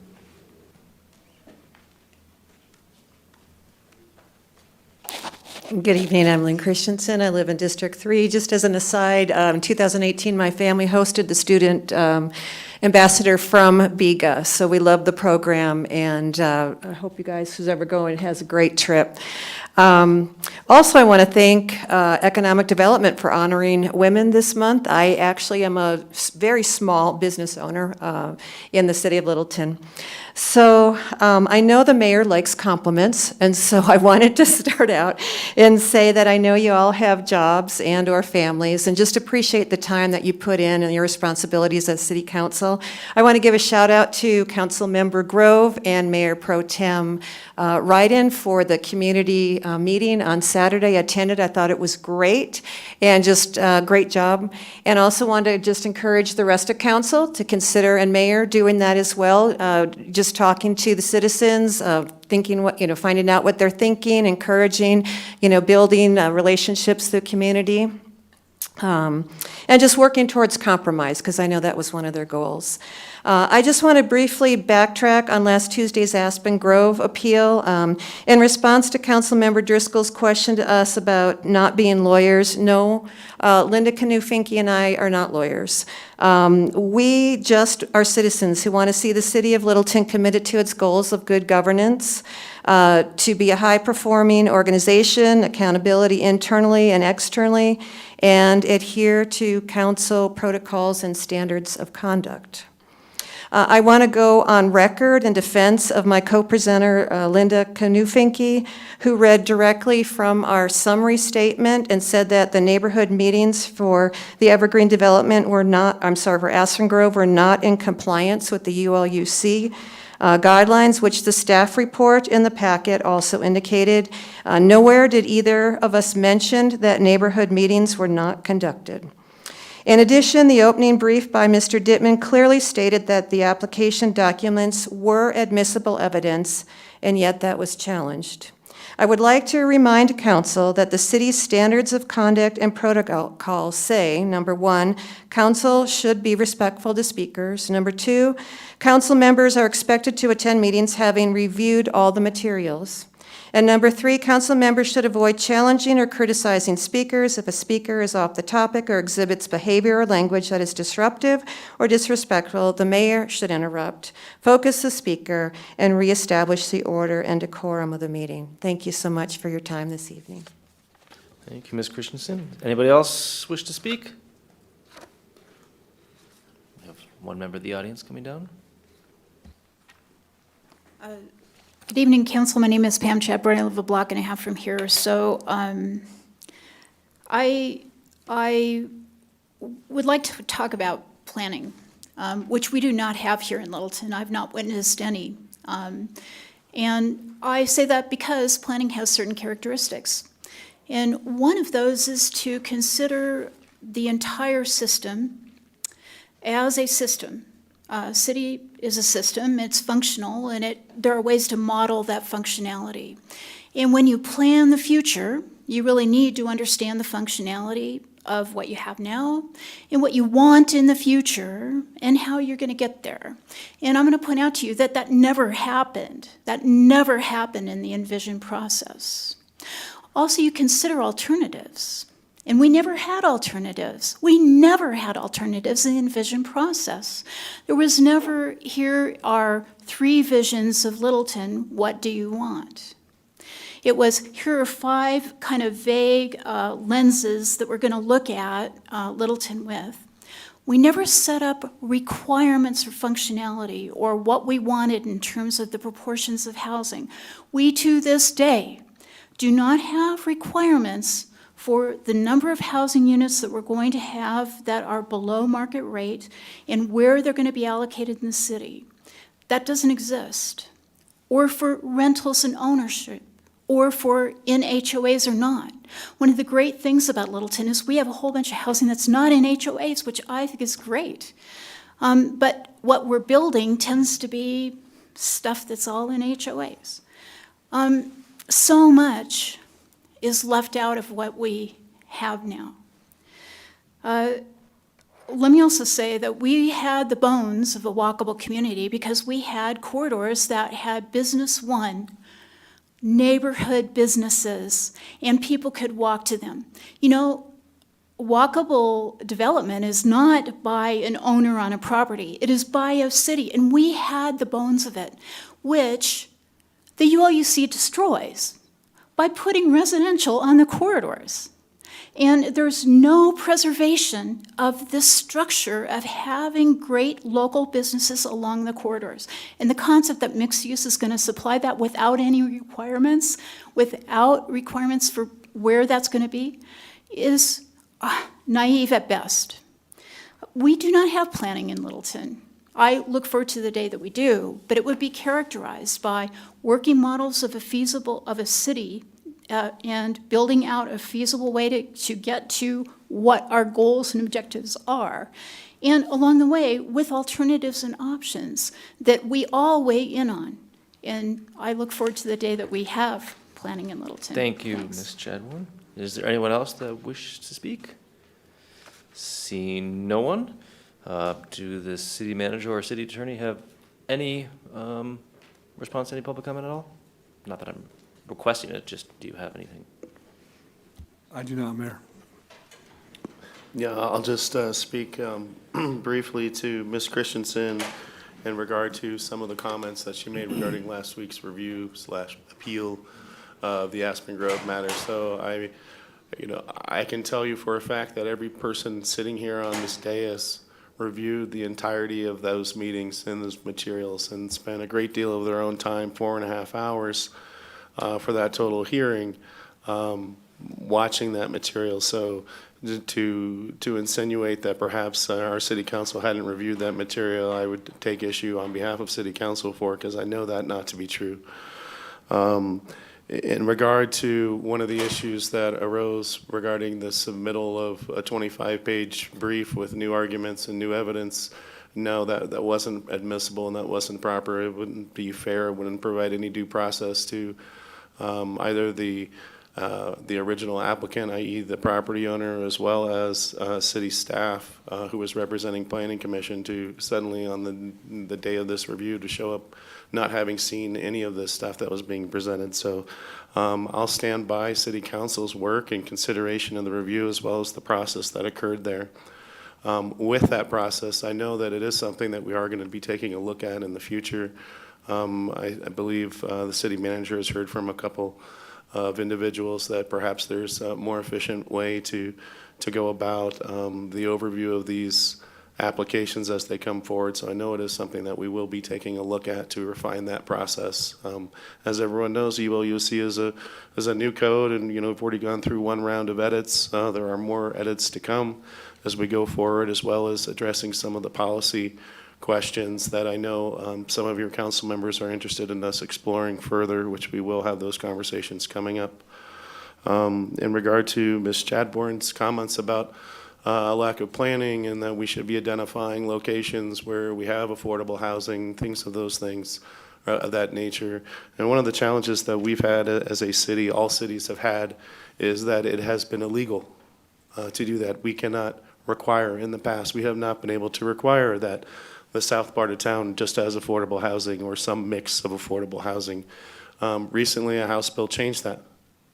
Good evening, I'm Lynn Christensen. I live in District 3. Just as an aside, in 2018, my family hosted the student ambassador from BEGA, so we love the program, and I hope you guys, who's ever going, has a great trip. Also, I want to thank Economic Development for honoring women this month. I actually am a very small business owner in the city of Littleton. So I know the mayor likes compliments, and so I wanted to start out and say that I know you all have jobs and or families, and just appreciate the time that you put in and your responsibilities as city council. I want to give a shout out to Council Member Grove and Mayor Pro Tem Ryden for the community meeting on Saturday. I attended. I thought it was great, and just great job. And also wanted to just encourage the rest of council to consider, and Mayor doing that as well, just talking to the citizens, thinking what, finding out what they're thinking, encouraging, building relationships through community. And just working towards compromise, because I know that was one of their goals. I just want to briefly backtrack on last Tuesday's Aspen Grove appeal. In response to Councilmember Driscoll's question to us about not being lawyers, no, Linda Knufinke and I are not lawyers. We just are citizens who want to see the city of Littleton committed to its goals of good governance, to be a high-performing organization, accountability internally and externally, and adhere to council protocols and standards of conduct. I want to go on record in defense of my co-presenter, Linda Knufinke, who read directly from our summary statement and said that the neighborhood meetings for the Evergreen development for Aspen Grove were not in compliance with the ULUC guidelines, which the staff report in the packet also indicated. Nowhere did either of us mention that neighborhood meetings were not conducted. In addition, the opening brief by Mr. Dittman clearly stated that the application documents were admissible evidence and yet that was challenged. I would like to remind council that the city's standards of conduct and protocols say, number 1, council should be respectful to speakers. Number 2, council members are expected to attend meetings having reviewed all the materials. And number 3, council members should avoid challenging or criticizing speakers if a speaker is off the topic or exhibits behavior or language that is disruptive or disrespectful. The mayor should interrupt, focus the speaker, and reestablish the order and decorum of the meeting. Thank you so much for your time this evening. Thank you, Ms. Christensen. Anybody else wish to speak? We have one member of the audience coming down. Good evening, council. My name is Pam Chadbourne. I live a block and a half from here. So I would like to talk about planning, which we do not have here in Littleton. I've not witnessed any. And I say that because planning has certain characteristics. And one of those is to consider the entire system as a system. City is a system, it's functional, and there are ways to model that functionality. And when you plan the future, you really need to understand the functionality of what you have now and what you want in the future and how you're going to get there. And I'm going to point out to you that that never happened. That never happened in the envision process. Also, you consider alternatives. And we never had alternatives. We never had alternatives in the envision process. There was never, here are 3 visions of Littleton, what do you want? It was, here are 5 kind of vague lenses that we're going to look at Littleton with. We never set up requirements for functionality or what we wanted in terms of the proportions of housing. We, to this day, do not have requirements for the number of housing units that we're going to have that are below market rate and where they're going to be allocated in the city. That doesn't exist. Or for rentals and ownership, or for in HOAs or not. One of the great things about Littleton is we have a whole bunch of housing that's not in HOAs, which I think is great. But what we're building tends to be stuff that's all in HOAs. So much is left out of what we have now. Let me also say that we had the bones of a walkable community because we had corridors that had business one, neighborhood businesses, and people could walk to them. You know, walkable development is not by an owner on a property. It is by a city, and we had the bones of it, which the ULUC destroys by putting residential on the corridors. And there's no preservation of this structure of having great local businesses along the corridors. And the concept that mixed use is going to supply that without any requirements, without requirements for where that's going to be, is naive at best. We do not have planning in Littleton. I look forward to the day that we do, but it would be characterized by working models of a city and building out a feasible way to get to what our goals and objectives are. And along the way, with alternatives and options that we all weigh in on. And I look forward to the day that we have planning in Littleton. Thank you, Thanks. Ms. Chadbourne. Is there anyone else that wishes to speak? Seeing no one, do the city manager or city attorney have any response to any public comment at all? Not that I'm requesting it, just do you have anything? I do not, Mayor. Yeah, I'll just speak briefly to Ms. Christensen in regard to some of the comments that she made regarding last week's review/appeal of the Aspen Grove matter. So I can tell you for a fact that every person sitting here on this dais reviewed the entirety of those meetings and those materials and spent a great deal of their own time, 4.5 hours, for that total hearing, watching that material. So to insinuate that perhaps our city council hadn't reviewed that material, I would take issue on behalf of city council for, because I know that not to be true. In regard to one of the issues that arose regarding the submittal of a 25-page brief with new arguments and new evidence, no, that wasn't admissible and that wasn't proper. It wouldn't be fair. It wouldn't provide any due process to either the original applicant, i.e. the property owner, as well as city staff who was representing Planning Commission, to suddenly on the day of this review to show up not having seen any of this stuff that was being presented. So I'll stand by City Council's work and consideration of the review as well as the process that occurred there. With that process, I know that it is something that we are going to be taking a look at in the future. I believe the city manager has heard from a couple of individuals that perhaps there's a more efficient way to go about the overview of these applications as they come forward. So I know it is something that we will be taking a look at to refine that process. As everyone knows, EWC is a new code, and we've already gone through one round of edits. There are more edits to come as we go forward, as well as addressing some of the policy questions that I know some of your council members are interested in us exploring further, which we will have those conversations coming up. In regard to Ms. Chadbourne's comments about a lack of planning and that we should be identifying locations where we have affordable housing, things of those things of that nature. And one of the challenges that we've had as a city, all cities have had, is that it has been illegal to do that. We cannot require, in the past, we have not been able to require that the south part of town just has affordable housing or some mix of affordable housing. Recently, a House bill changed that,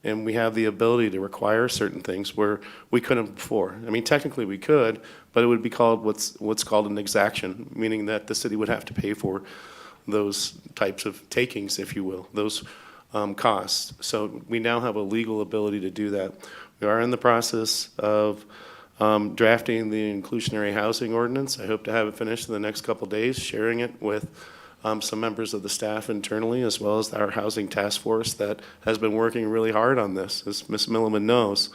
and we have the ability to require certain things where we couldn't before. I mean, technically we could, but it would be called what's called an exaction, meaning that the city would have to pay for those types of takings, if you will, those costs. So we now have a legal ability to do that. We are in the process of drafting the inclusionary housing ordinance. I hope to have it finished in the next couple days, sharing it with some members of the staff internally, as well as our housing task force that has been working really hard on this, as Ms. Milliman knows,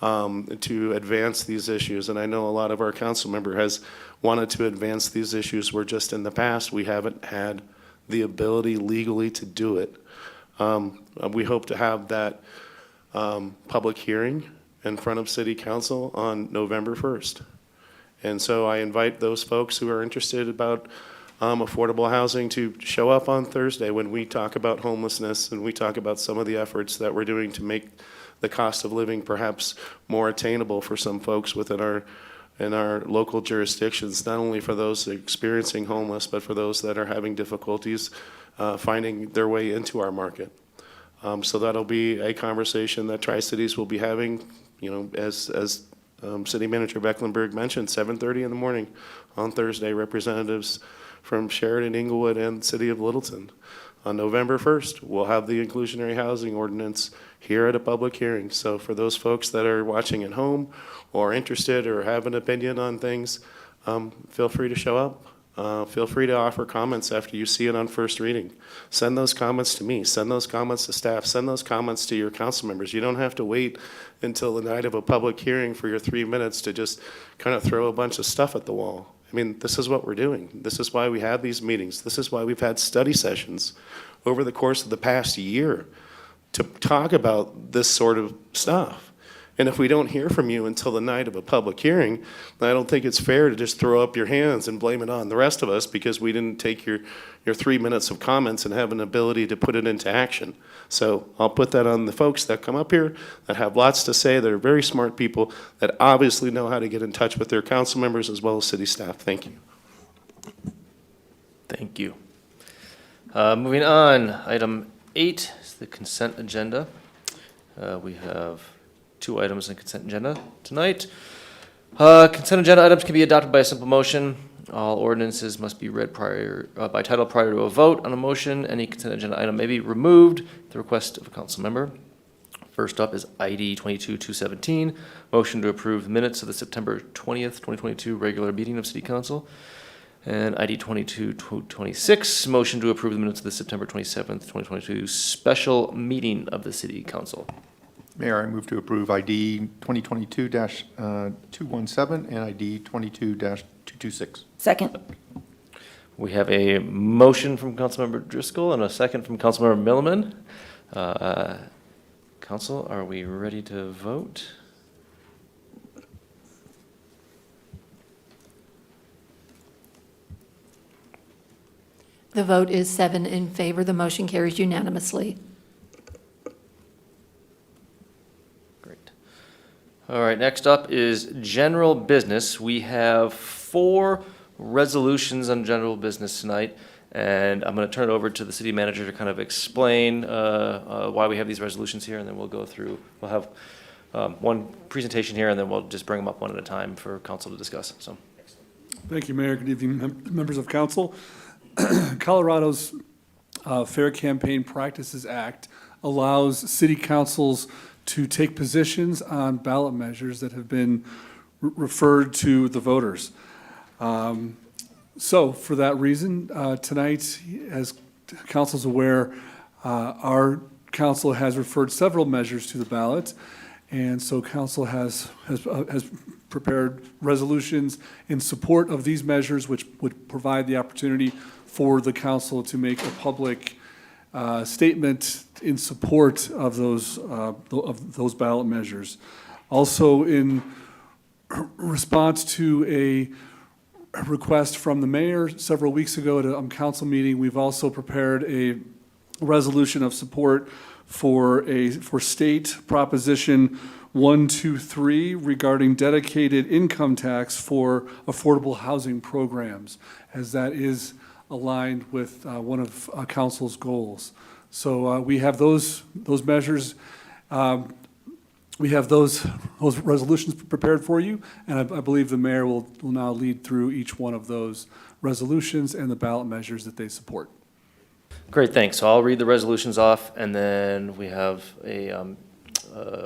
to advance these issues. And I know a lot of our council member has wanted to advance these issues where just in the past we haven't had the ability legally to do it. We hope to have that public hearing in front of City Council on November 1st. And so I invite those folks who are interested about affordable housing to show up on Thursday when we talk about homelessness and we talk about some of the efforts that we're doing to make the cost of living perhaps more attainable for some folks within our local jurisdictions, not only for those experiencing homeless, but for those that are having difficulties finding their way into our market. So that'll be a conversation that Tri-Cities will be having, as City Manager Becklenberg mentioned, 7:30 in the morning on Thursday, representatives from Sheridan, Inglewood, and City of Littleton. On November 1st, we'll have the inclusionary housing ordinance here at a public hearing. So for those folks that are watching at home or interested or have an opinion on things, feel free to show up. Feel free to offer comments after you see it on first reading. Send those comments to me. Send those comments to staff. Send those comments to your council members. You don't have to wait until the night of a public hearing for your 3 minutes to just kind of throw a bunch of stuff at the wall. I mean, this is what we're doing. This is why we have these meetings. This is why we've had study sessions over the course of the past year to talk about this sort of stuff. And if we don't hear from you until the night of a public hearing, I don't think it's fair to just throw up your hands and blame it on the rest of us because we didn't take your 3 minutes of comments and have an ability to put it into action. So I'll put that on the folks that come up here that have lots to say, that are very smart people, that obviously know how to get in touch with their council members as well as city staff. Thank you. Thank you. Moving on, item 8 is the consent agenda. We have 2 items in the consent agenda tonight. Consent agenda items can be adopted by a simple motion. All ordinances must be read by title prior to a vote on a motion. Any consent agenda item may be removed at the request of a council member. First up is ID 22-217, motion to approve the minutes of the September 20th, 2022 regular meeting of City Council. And ID 22-226, motion to approve the minutes of the September 27th, 2022 special meeting of the City Council. Mayor, I move to approve ID 2022-217 and ID 22-226. Second. We have a motion from Councilmember Driscoll and a second from Councilmember Milliman. Council, are we ready to vote? The vote is 7 in favor. The motion carries unanimously. Great. All right, next up is general business. We have 4 resolutions on general business tonight, and I'm going to turn it over to the city manager to kind of explain why we have these resolutions here, and then we'll go through, we'll have one presentation here, and then we'll just bring them up one at a time for council to discuss. So, Thank you, Mayor. Good evening, members of council. Colorado's Fair Campaign Practices Act allows city councils to take positions on ballot measures that have been referred to the voters. So for that reason, tonight, as council's aware, our council has referred several measures to the ballot. And so council has prepared resolutions in support of these measures, which would provide the opportunity for the council to make a public statement in support of those ballot measures. Also, in response to a request from the mayor several weeks ago at a council meeting, we've also prepared a resolution of support for state proposition 123 regarding dedicated income tax for affordable housing programs, as that is aligned with one of council's goals. So we have those measures. We have those resolutions prepared for you, and I believe the mayor will now lead through each one of those resolutions and the ballot measures that they support. great, thanks. So I'll read the resolutions off, and then we have a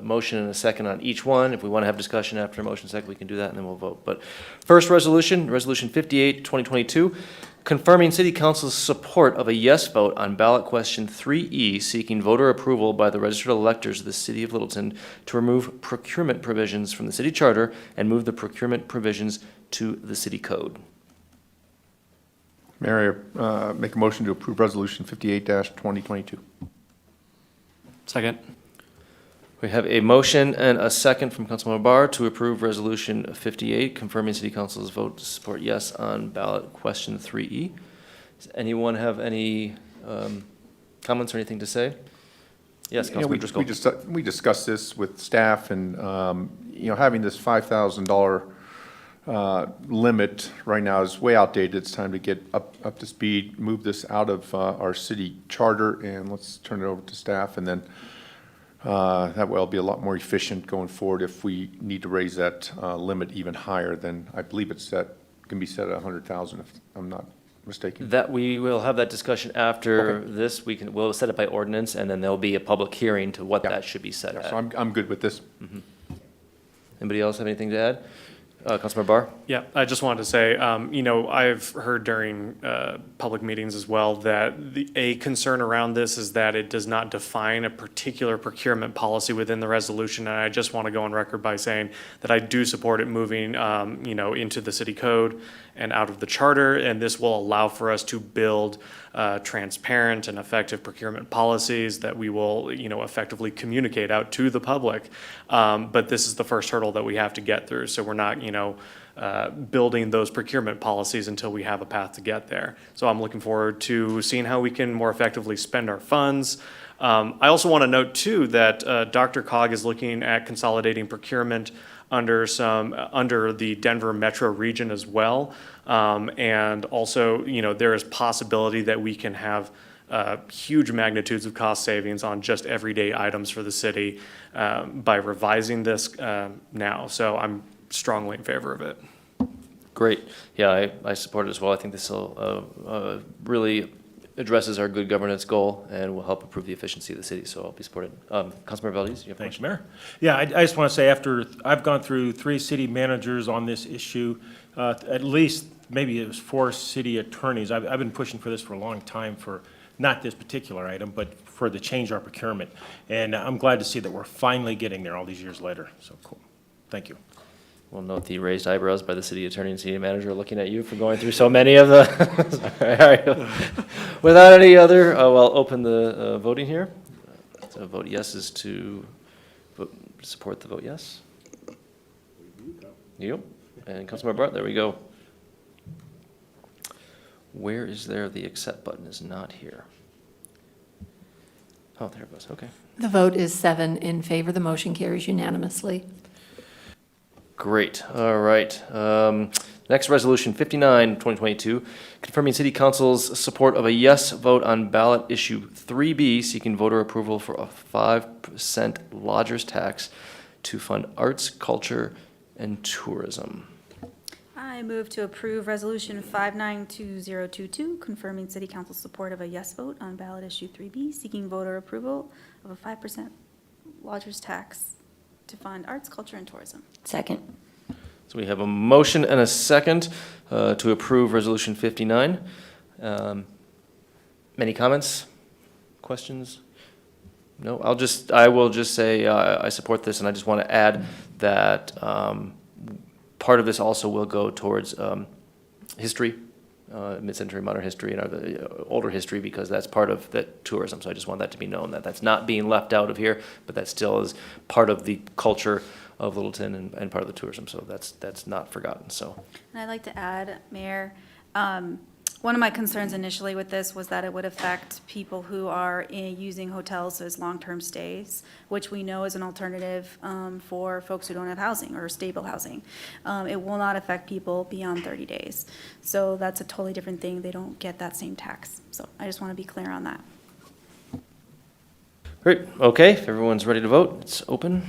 motion and a second on each one. If we want to have discussion after a motion second, we can do that, and then we'll vote. But first resolution, Resolution 58, 2022, confirming City Council's support of a yes vote on ballot question 3E, seeking voter approval by the registered electors of the City of Littleton to remove procurement provisions from the city charter and move the procurement provisions to the city code. Mayor, make a motion to approve Resolution 58-2022. Second. We have a motion and a second from Councilmember Barr to approve Resolution 58, confirming City Council's vote to support yes on ballot question 3E. Does anyone have any comments or anything to say? Yes, You know, Councilmember Driscoll. we discussed this with staff, and, having this $5,000 limit right now is way outdated. It's time to get up to speed, move this out of our city charter, and let's turn it over to staff, and then that way I'll be a lot more efficient going forward if we need to raise that limit even higher than, I believe it's can be set at 100,000 if I'm not mistaken. That we will have that discussion after this. We'll set it by ordinance, and then there'll be a public hearing to what that should be set at. So I'm good with this. Anybody else have anything to add? Councilmember Barr? Yeah, I just wanted to say, I've heard during public meetings as well that a concern around this is that it does not define a particular procurement policy within the resolution. And I just want to go on record by saying that I do support it moving, into the city code and out of the charter. And this will allow for us to build transparent and effective procurement policies that we will, effectively communicate out to the public. But this is the first hurdle that we have to get through. So we're not, building those procurement policies until we have a path to get there. So I'm looking forward to seeing how we can more effectively spend our funds. I also want to note too that DRCOG is looking at consolidating procurement under the Denver metro region as well. And also, there is possibility that we can have huge magnitudes of cost savings on just everyday items for the city by revising this now. So I'm strongly in favor of it. Great. Yeah, I support it as well. I think this will really addresses our good governance goal and will help improve the efficiency of the city, so I'll be supported. Councilmember Valdez, you have a Thanks, question? Mayor. Yeah, I just want to say, after I've gone through 3 city managers on this issue, at least maybe it was 4 city attorneys. I've been pushing for this for a long time, for not this particular item, but for the change our procurement. And I'm glad to see that we're finally getting there all these years later. So cool. Thank you. We'll note the raised eyebrows by the city attorney and city manager looking at you for going through so many of the. All right. Without any other, I'll open the voting here. So vote yes is to support the vote yes. Yep. And Councilmember Barr, there we go. Where is there? The accept button is not here. Oh, there it goes. Okay. The vote is 7 in favor. The motion carries unanimously. Great. All right. Next, Resolution 59, 2022, confirming City Council's support of a yes vote on ballot issue 3B, seeking voter approval for a 5% lodger's tax to fund arts, culture, and tourism. I move to approve Resolution 592022, confirming City Council's support of a yes vote on ballot issue 3B, seeking voter approval of a 5% lodger's tax to fund arts, culture, and tourism. Second. So we have a motion and a second to approve Resolution 59. Any comments, questions? No, I will just say I support this, and I just want to add that part of this also will go towards history, mid-century modern history, and older history, because that's part of that tourism. So I just want that to be known, that that's not being left out of here, but that still is part of the culture of Littleton and part of the tourism. So that's not forgotten. So. And I'd like to add, Mayor, one of my concerns initially with this was that it would affect people who are using hotels as long-term stays, which we know is an alternative for folks who don't have housing or stable housing. It will not affect people beyond 30 days. So that's a totally different thing. They don't get that same tax. So I just want to be clear on that. Great. Okay, if everyone's ready to vote, it's open.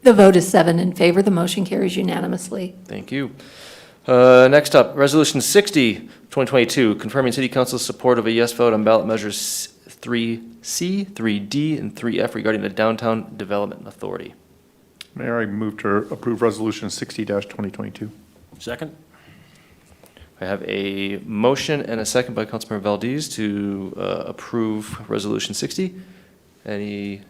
The vote is 7 in favor. The motion carries unanimously. Thank you. Next up, Resolution 60, 2022, confirming City Council's support of a yes vote on ballot measures 3C, 3D, and 3F regarding the Downtown Development Authority. Mayor, I move to approve Resolution 60-2022. Second? I have a motion and a second by Councilmember Valdez to approve Resolution 60. Any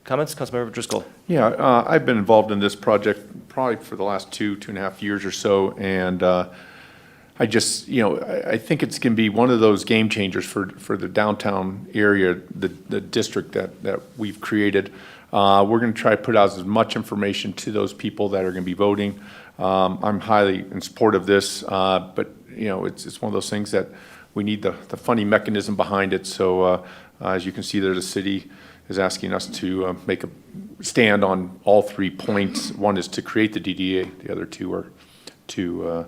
comments? Councilmember Driscoll. Yeah, I've been involved in this project probably for the last 2.5 years or so, and I just, I think it's going to be one of those game changers for the downtown area, the district that we've created. We're going to try to put out as much information to those people that are going to be voting. I'm highly in support of this, but it's one of those things that we need the funding mechanism behind it. So as you can see there, the city is asking us to make a stand on all 3 points. One is to create the DDA, the other two are to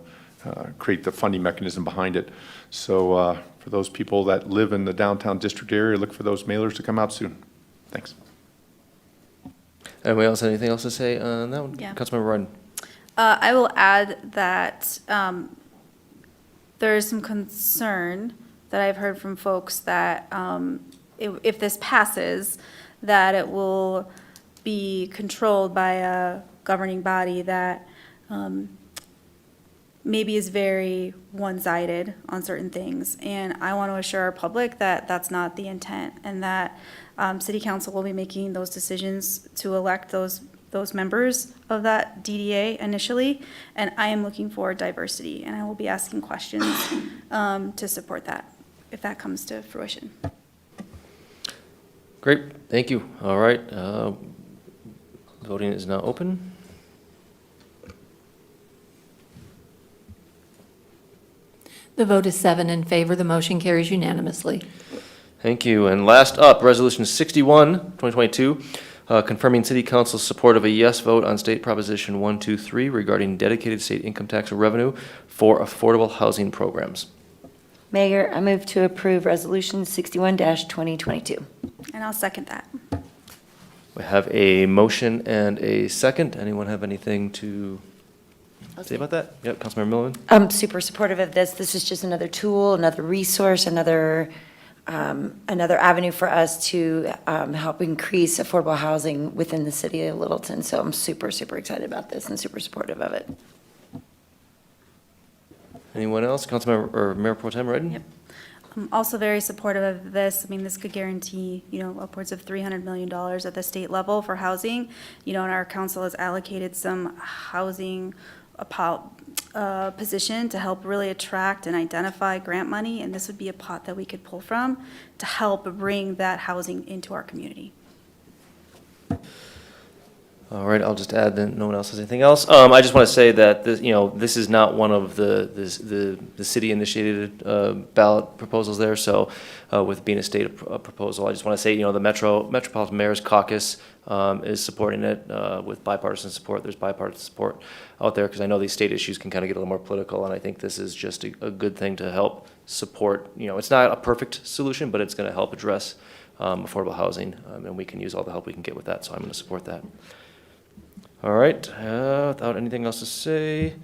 create the funding mechanism behind it. So for those people that live in the downtown district area, look for those mailers to come out soon. Thanks. Anybody else have anything else to say on that one? Yeah. Councilmember Ryan. I will add that there is some concern that I've heard from folks that if this passes, that it will be controlled by a governing body that maybe is very one-sided on certain things. And I want to assure our public that that's not the intent, and that City Council will be making those decisions to elect those members of that DDA initially. And I am looking for diversity, and I will be asking questions to support that, if that comes to fruition. Great, thank you. All right, voting is now open. The vote is 7 in favor. The motion carries unanimously. Thank you. And last up, Resolution 61, 2022, confirming City Council's support of a yes vote on State Proposition 123 regarding dedicated state income tax revenue for affordable housing programs. Mayor, I move to approve Resolution 61-2022. And I'll second that. We have a motion and a second. Anyone have anything to say about that? Yep, Councilmember Milliman. I'm super supportive of this. This is just another tool, another resource, another avenue for us to help increase affordable housing within the city of Littleton. So I'm super, super excited about this and super supportive of it. Anyone else? Councilmember or Mayor Pro Tem Redden? Yep. I'm also very supportive of this. I mean, this could guarantee, upwards of $300 million at the state level for housing. And our council has allocated some housing position to help really attract and identify grant money, and this would be a pot that we could pull from to help bring that housing into our community. All right, I'll just add that no one else has anything else. I just want to say that this, this is not one of the city initiated ballot proposals there. So with being a state proposal, I just want to say, the Metropolitan Mayor's Caucus is supporting it with bipartisan support. There's bipartisan support out there because I know these state issues can kind of get a little more political, and I think this is just a good thing to help support. It's not a perfect solution, but it's going to help address affordable housing, and we can use all the help we can get with that. So I'm going to support that. All right, without anything else to say,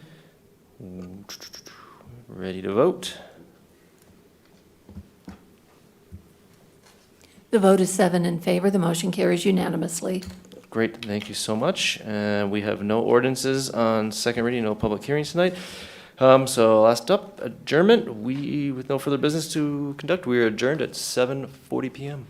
ready to vote? The vote is 7 in favor. The motion carries unanimously. Great, thank you so much. And we have no ordinances on second reading, no public hearings tonight. So last up, adjournment. With no further business to conduct, we are adjourned at 7:40 p.m.